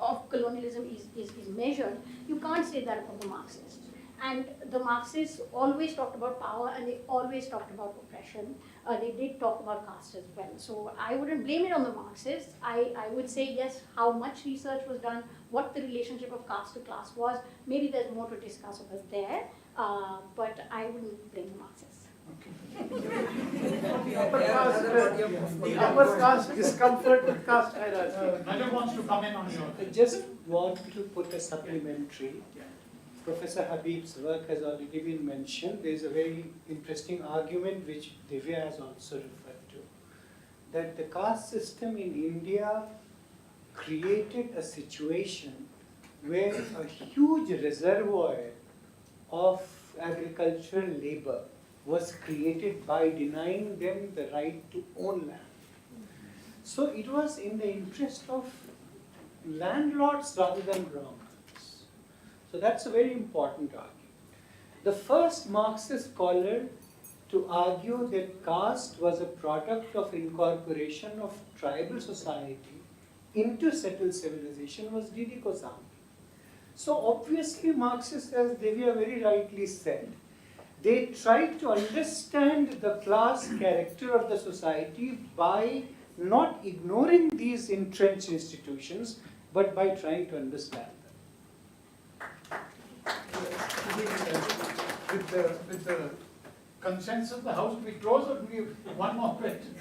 of colonialism is measured. You can't say that about the Marxists. And the Marxists always talked about power, and they always talked about oppression. They did talk about caste as well. So I wouldn't blame it on the Marxists. I would say, yes, how much research was done, what the relationship of caste to class was. Maybe there's more to discuss over there, but I wouldn't blame the Marxists. The upper caste discomfort with caste hierarchy. Nader wants to come in on your. I just want to put a supplementary. Professor Habib's work has already been mentioned. There is a very interesting argument which Divya has also referred to, that the caste system in India created a situation where a huge reservoir of agricultural labor was created by denying them the right to own land. So it was in the interest of landlords rather than groundholders. So that's a very important argument. The first Marxist scholar to argue that caste was a product of incorporation of tribal society into settled civilization was D.D. Kozambi. So obviously Marxists, as Divya very rightly said, they tried to understand the class character of the society by not ignoring these entrenched institutions, but by trying to understand them. With the consensus of the House to be closed, or do we have one more question?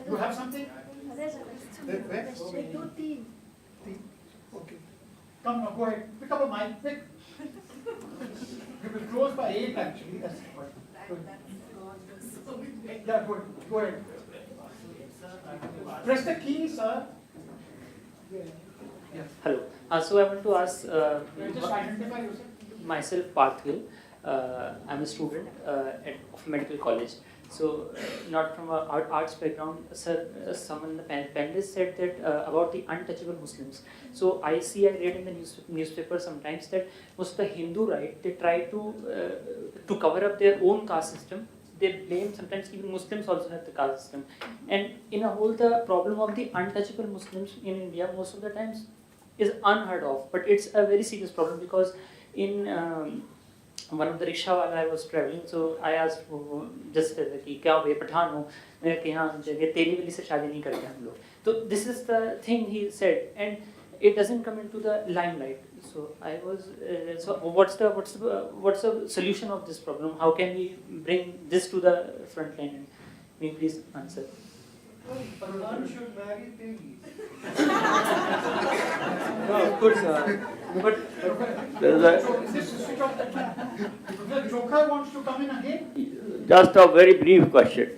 You have something? There's a question. Okay. Come now, go ahead. Pick up a mic, quick. We will close by 8 actually. That's what. Yeah, go ahead. Press the key, sir. Yeah. Hello. So I want to ask Just identify yourself. myself, Parthill. I'm a student of medical college. So not from an arts background. Sir, someone in the panelist said that about the untouchable Muslims. So I read in the newspaper sometimes that most of the Hindu right, they try to cover up their own caste system. They blame sometimes even Muslims also have the caste system. And in a whole, the problem of the untouchable Muslims in India most of the times is unheard of. But it's a very serious problem because in one of the rickshaw I was traveling, so I asked just कि क्या हुआ पठान हो, मैंने कहा यहाँ जगह तेरी वली से शादी नहीं करते हम लोग. So this is the thing he said, and it doesn't come into the limelight. So I was so what's the solution of this problem? How can we bring this to the front line? And may you please answer. Pradhan should marry Devi. No, of course. But There's a, Professor Chokha wants to come in again. just a very brief question.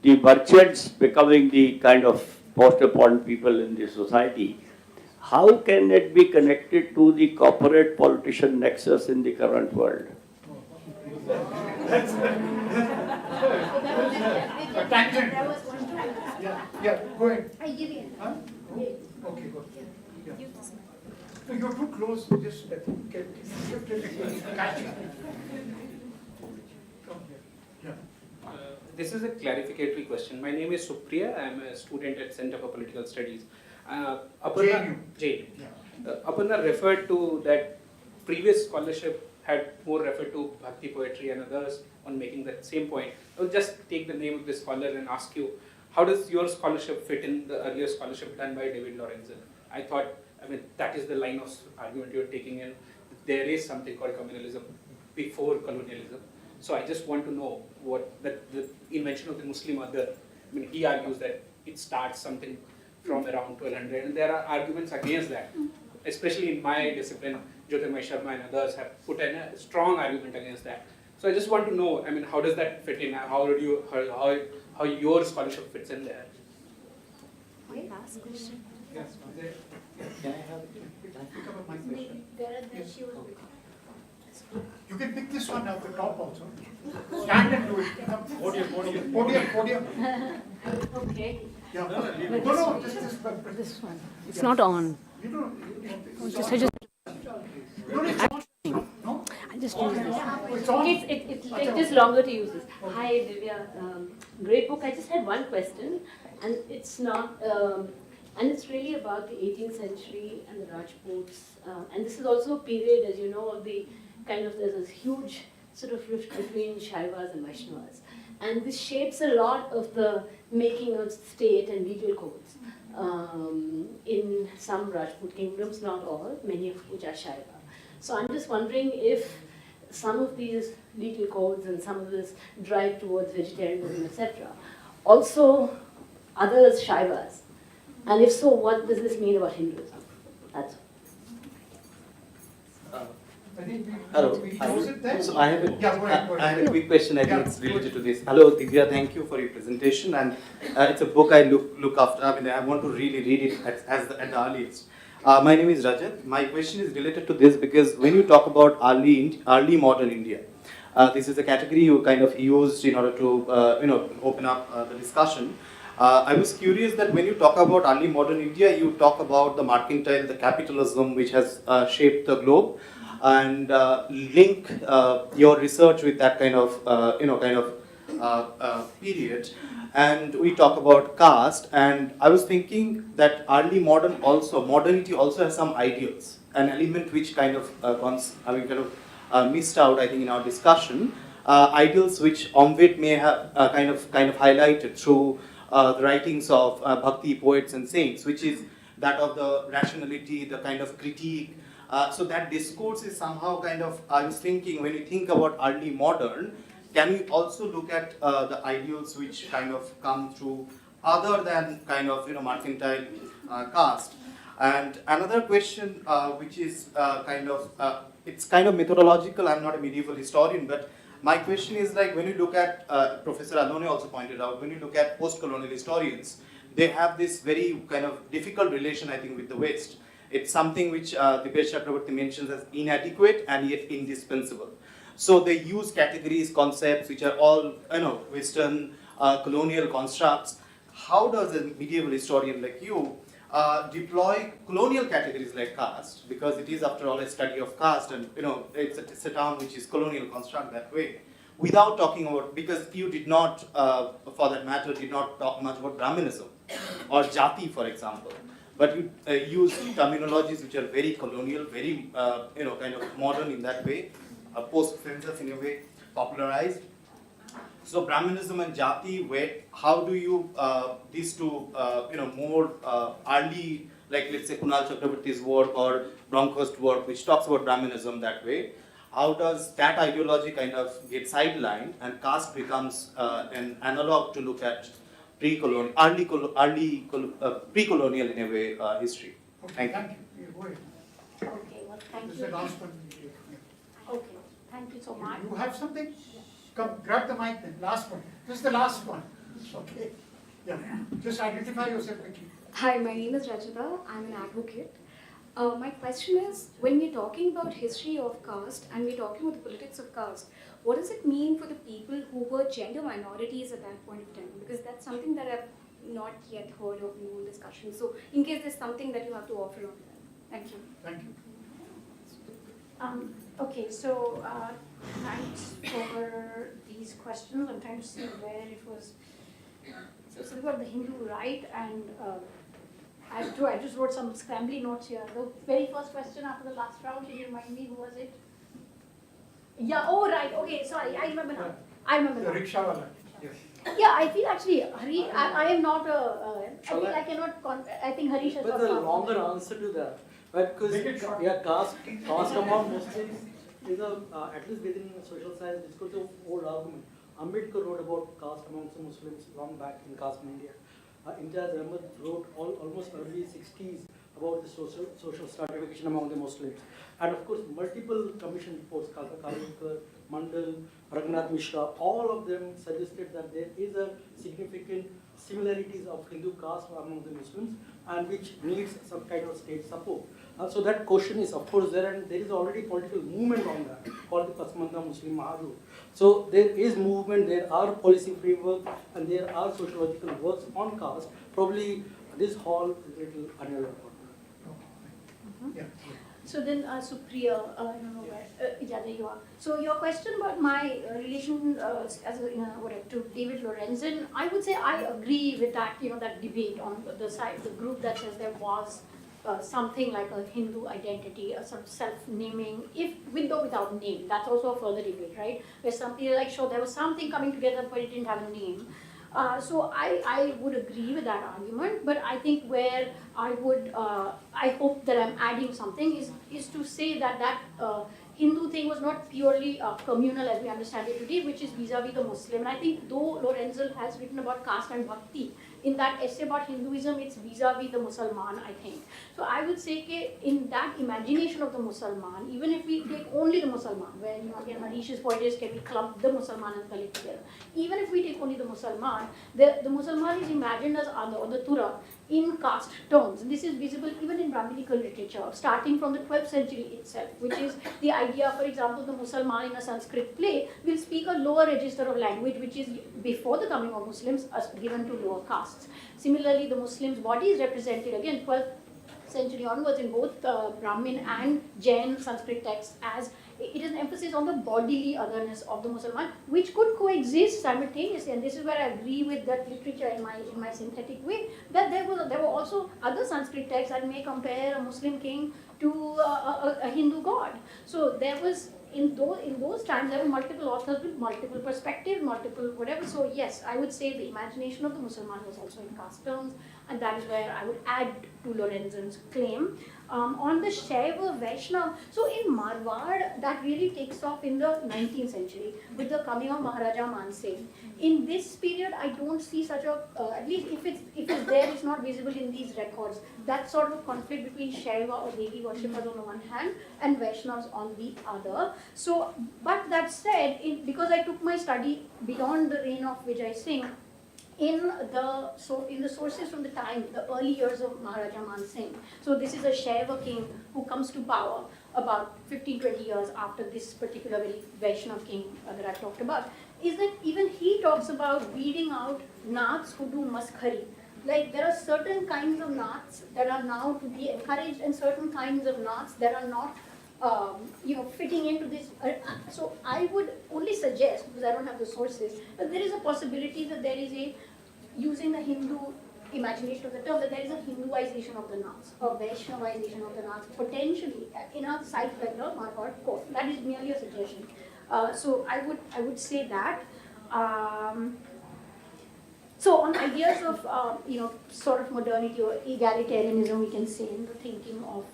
The merchants becoming the kind of most important people in the society, how can it be connected to the corporate politician nexus in the current world? A tangent. Yeah, go ahead. Huh? Okay, go. Yeah. So you're too close, just get shift it, catch it. Come here. Yeah. This is a clarificatory question. My name is Supriya. I am a student at Center for Political Studies. Aparna, JNU. Aparna referred to that previous scholarship had more referred to Bhakti poetry and others on making that same point. I will just take the name of the scholar and ask you, how does your scholarship fit in the earlier scholarship done by David Lorenzen? I thought, that is the line of argument you're taking in. There is something called communalism before colonialism. So I just want to know what the invention of the Muslim Other, he argues that it starts something from around 1200, and there are arguments against that. Especially in my discipline, Jyotirmay Sharma and others have put in a strong argument against that. So I just want to know, how does that fit in? How your scholarship fits in there? My last question. Yes, can I have pick up my question? Yes. You can pick this one at the top also. Stand and do it. Podium. Okay. Yeah. No, just This one. It's not on. You don't. I just You don't need to. No? I just use this. It's on. It takes just longer to use this. Hi, Divya. Great book. I just had one question, and it's not, and it's really about the 18th century and the Rajputs. And this is also a period, as you know, of the kind of, there's this huge sort of rift between Shaivas and Vaishnavas. And this shapes a lot of the making of state and legal codes in some Rajput kingdoms, not all, many of which are Shaiva. So I'm just wondering if some of these legal codes and some of this drive towards vegetarianism, etc., also others Shaivas. And if so, what does this mean about Hinduism? That's all. Hello. So I have a quick question. I think it's related to this. Hello, Divya. Thank you for your presentation. And it's a book I look after. I want to really read it at the earliest. My name is Rajat. My question is related to this because when you talk about early modern India, this is a category you kind of used in order to open up the discussion. I was curious that when you talk about early modern India, you talk about the mercantile, the capitalism which has shaped the globe, and link your research with that kind of period. And we talk about caste, and I was thinking that modernity also has some ideals, an element which kind of missed out, I think, in our discussion. Ideals which Amvit may have kind of highlighted through the writings of Bhakti poets and saints, which is that of the rationality, the kind of critique. So that discourse is somehow kind of, I was thinking, when you think about early modern, can you also look at the ideals which kind of come through other than kind of, mercantile caste? And another question which is it's kind of methodological. I'm not a medieval historian, but my question is like, when you look at, Professor Alone also pointed out, when you look at post-colonial historians, they have this very kind of difficult relation, I think, with the West. It's something which Dipesh Chakraborty mentions as inadequate and yet indispensable. So they use categories, concepts which are all Western colonial constructs. How does a medieval historian like you deploy colonial categories like caste, because it is after all a study of caste, and it's a term which is colonial construct that way, without talking about, because you did not, for that matter, did not talk much about Brahminism or Jati, for example. But you use terminologies which are very colonial, very kind of modern in that way, post-census in a way, popularized. So Brahminism and Jati, how do you these two more early, like let's say Kunal Chakraborty's work or Bronkhorst's work, which talks about Brahminism that way? How does that ideology kind of get sidelined and caste becomes an analog to look at pre-colonial, pre-colonial in a way history? Okay, thank you. Go ahead. Okay, well, thank This you. is the last one. Okay, thank you so much. You have something? Come, grab the mic then, last one. This is the last one. Okay. Yeah, just identify yourself quickly. Hi, my name is Rachita. I'm an advocate. My question is, when we're talking about history of caste and we're talking about the politics of caste, what does it mean for the people who were gender minorities at that point of time? Because that's something that I've not yet heard of in your discussion. So in case there's something that you have to offer on that. Thank you. Thank you. Okay, so thanks for these questions. I'm trying to see where it was. So something about the Hindu right, and I just wrote some scrambly notes here. The very first question after the last round, can you remind me who was it? Yeah, oh right, okay, sorry, I remember now. I remember The now. rickshaw wala. Yes. Yeah, I feel actually, Hari, I am not I feel I cannot, I think Harish has But got the some. longer answer to that, right? Because caste among Muslims is at least within social science discourse of old argument. Ambedkar wrote about caste amongst the Muslims long back in Caste in India. Imtiaz Ahmad wrote almost early 60s about the social stratification among the Muslims. And of course, multiple commission reports, Kalkar, Mandal, Raghunath Mishra, all of them suggested that there is a significant similarities of Hindu caste among the Muslims and which needs some kind of state support. So that question is of course there, and there is already political movement on that called the Pasmanda Muslim Mahajur. So there is movement, there are policy framework, and there are sociological works on caste. Probably this hall is a little unrelevant. Yeah. So then, Supriya, I don't know where, yeah, there you are. So your question about my relation to David Lorenzen, I would say I agree with that, that debate on the side, the group that says there was something like a Hindu identity, a sort of self-naming, if with or without name. That's also a further debate, right? Where some people are like, sure, there was something coming together, but it didn't have a name. So I would agree with that argument, but I think where I would, I hope that I'm adding something is to say that Hindu thing was not purely communal as we understand it today, which is vis-a-vis the Muslim. And I think though Lorenzel has written about caste and bhakti, in that essay about Hinduism, it's vis-a-vis the Musalman, I think. So I would say that in that imagination of the Musalman, even if we take only the Musalman, where again Harish's point is, can we clump the Musalman and Dalit together? Even if we take only the Musalman, the Musalman is imagined as other, or the Tura, in caste terms. And this is visible even in Brahminical literature, starting from the 12th century itself, which is the idea, for example, the Musalman in a Sanskrit play will speak a lower register of language, which is before the coming of Muslims given to lower castes. Similarly, the Muslims' body is represented again 12th century onwards in both Brahmin and Jain Sanskrit texts as it is an emphasis on the bodily otherness of the Musliman, which could coexist simultaneously. And this is where I agree with that literature in my synthetic way, that there were also other Sanskrit texts that may compare a Muslim king to a Hindu god. So there was, in those times, there were multiple authors with multiple perspectives, multiple whatever. So yes, I would say the imagination of the Musalman was also in caste terms, and that is where I would add to Lorenzen's claim. On the Shaiva Vaishnava, so in Marwar, that really takes off in the 19th century with the coming of Maharaja Man Singh. In this period, I don't see such a, at least if it's there, it's not visible in these records, that sort of conflict between Shaiva or Devi worshippers on the one hand and Vaishnavas on the other. So, but that said, because I took my study beyond the reign of Vijay Singh, in the sources from the time, the early years of Maharaja Man Singh. So this is a Shaiva king who comes to power about 15-20 years after this particular very Vaishnava king that I talked about. Is that even he talks about weeding out Naths who do maskhari. Like there are certain kinds of Naths that are now to be encouraged and certain kinds of Naths that are not fitting into this. So I would only suggest, because I don't have the sources, but there is a possibility that there is a, using the Hindu imagination of the term, that there is a Hinduization of the Naths, or Vaishnavization of the Naths, potentially in a site like the Marwar court. That is merely a suggestion. So I would say that. So on ideas of sort of modernity or egalitarianism, we can say, in the thinking of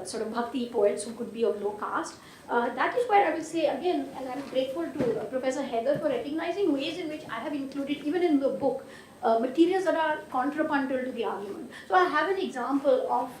sort of bhakti poets who could be of low caste, that is where I will say again, and I'm grateful to Professor Heather for recognizing ways in which I have included, even in the book, materials that are contrapuntal to the argument. So I have an example of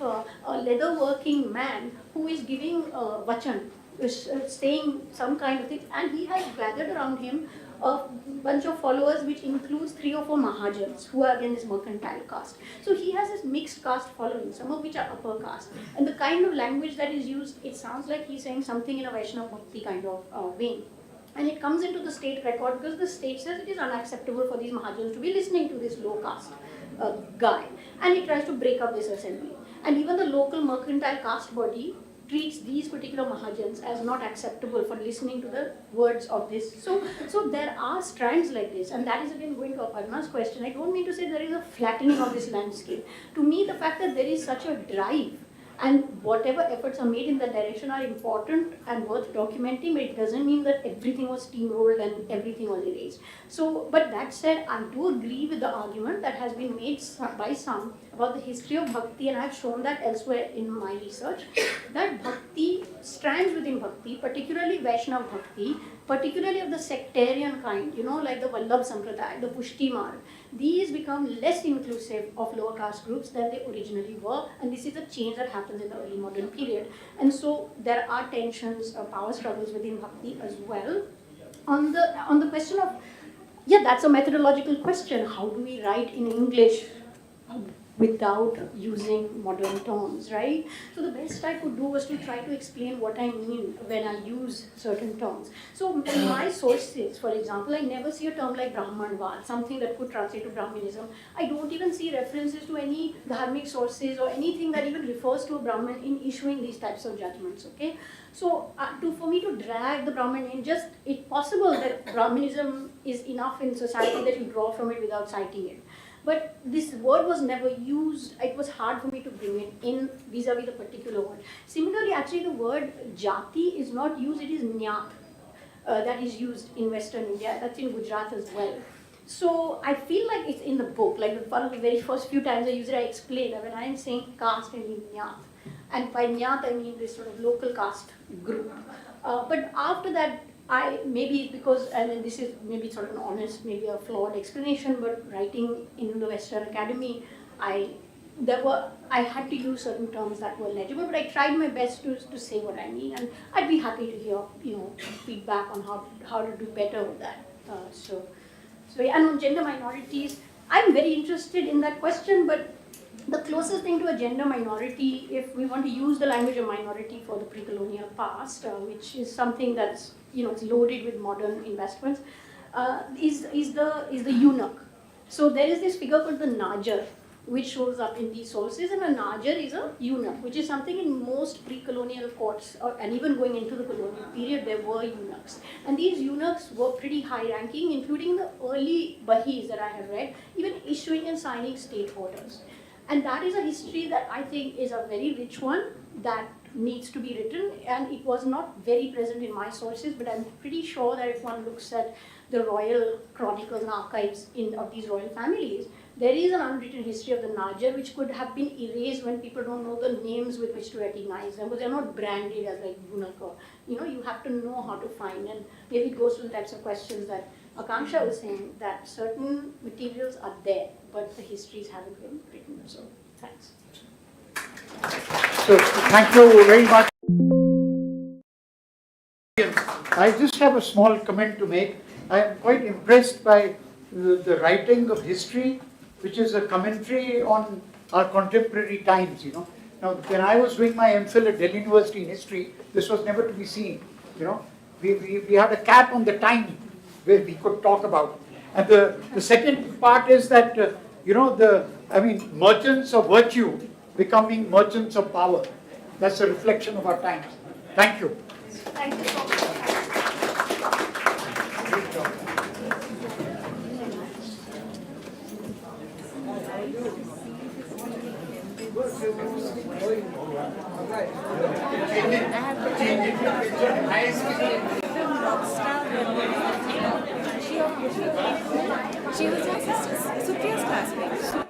a leather-working man who is giving vachan, is saying some kind of thing, and he has gathered around him a bunch of followers, which includes 3 or 4 Mahajans, who are again this mercantile caste. So he has this mixed caste following, some of which are upper caste. And the kind of language that is used, it sounds like he's saying something in a Vaishnava Bhakti kind of vein. And it comes into the state record because the state says it is unacceptable for these Mahajans to be listening to this low caste guy. And it tries to break up this assembly. And even the local mercantile caste body treats these particular Mahajans as not acceptable for listening to the words of this. So there are strands like this, and that is again going to Aparna's question. I don't mean to say there is a flattening of this landscape. To me, the fact that there is such a drive and whatever efforts are made in that direction are important and worth documenting, but it doesn't mean that everything was steamrolled and everything was erased. So, but that said, I do agree with the argument that has been made by some about the history of Bhakti, and I've shown that elsewhere in my research, that Bhakti, strands within Bhakti, particularly Vaishnava Bhakti, particularly of the sectarian kind, like the Vallabh Sampradaya, the Pushti Marg, these become less inclusive of lower caste groups than they originally were, and this is a change that happens in the early modern period. And so there are tensions, power struggles within Bhakti as well. On the question of, that's a methodological question. How do we write in English without using modern terms, right? So the best I could do was to try to explain what I mean when I use certain terms. So in my sources, for example, I never see a term like Brahmanvad, something that could translate to Brahmanism. I don't even see references to any dharmic sources or anything that even refers to a Brahman in issuing these types of judgments, okay? So for me to drag the Brahman in, just it's possible that Brahmanism is enough in society that you draw from it without citing it. But this word was never used. It was hard for me to bring it in vis-a-vis the particular word. Similarly, actually, the word jati is not used. It is nyat that is used in Western India. That's in Gujarat as well. So I feel like it's in the book. Like one of the very first few times I use it, I explain that when I am saying caste, I mean nyat. And by nyat, I mean this sort of local caste group. But after that, maybe because, and this is maybe sort of an honest, maybe a flawed explanation, but writing in the Western Academy, I had to use certain terms that were legible, but I tried my best to say what I mean, and I'd be happy to hear feedback on how to do better with that. And on gender minorities, I'm very interested in that question, but the closest thing to a gender minority, if we want to use the language of minority for the pre-colonial past, which is something that's it's loaded with modern investments, is the eunuch. So there is this figure called the Najar, which shows up in these sources, and a Najar is a eunuch, which is something in most pre-colonial courts, and even going into the colonial period, there were eunuchs. And these eunuchs were pretty high-ranking, including the early Bahis that I have read, even issuing and signing state orders. And that is a history that I think is a very rich one that needs to be written, and it was not very present in my sources, but I'm pretty sure that if one looks at the royal chronicles and archives of these royal families, there is an unwritten history of the Najar which could have been erased when people don't know the names with which to recognize them, because they're not branded as like eunuch, or you have to know how to find, and maybe it goes to the types of questions that Akanksha was saying, that certain materials are there, but the histories haven't been written. So, thanks. So, thank you very much. I just have a small comment to make. I am quite impressed by the writing of history, which is a commentary on our contemporary times, Now, when I was doing my MPhil at Delhi University in history, this was never to be seen, We had a cap on the time where we could talk about. And the second part is that, merchants of virtue becoming merchants of power. That's a reflection of our times. Thank you. Thank you so much. Rockstar. She was my sister, Supriya's classmate.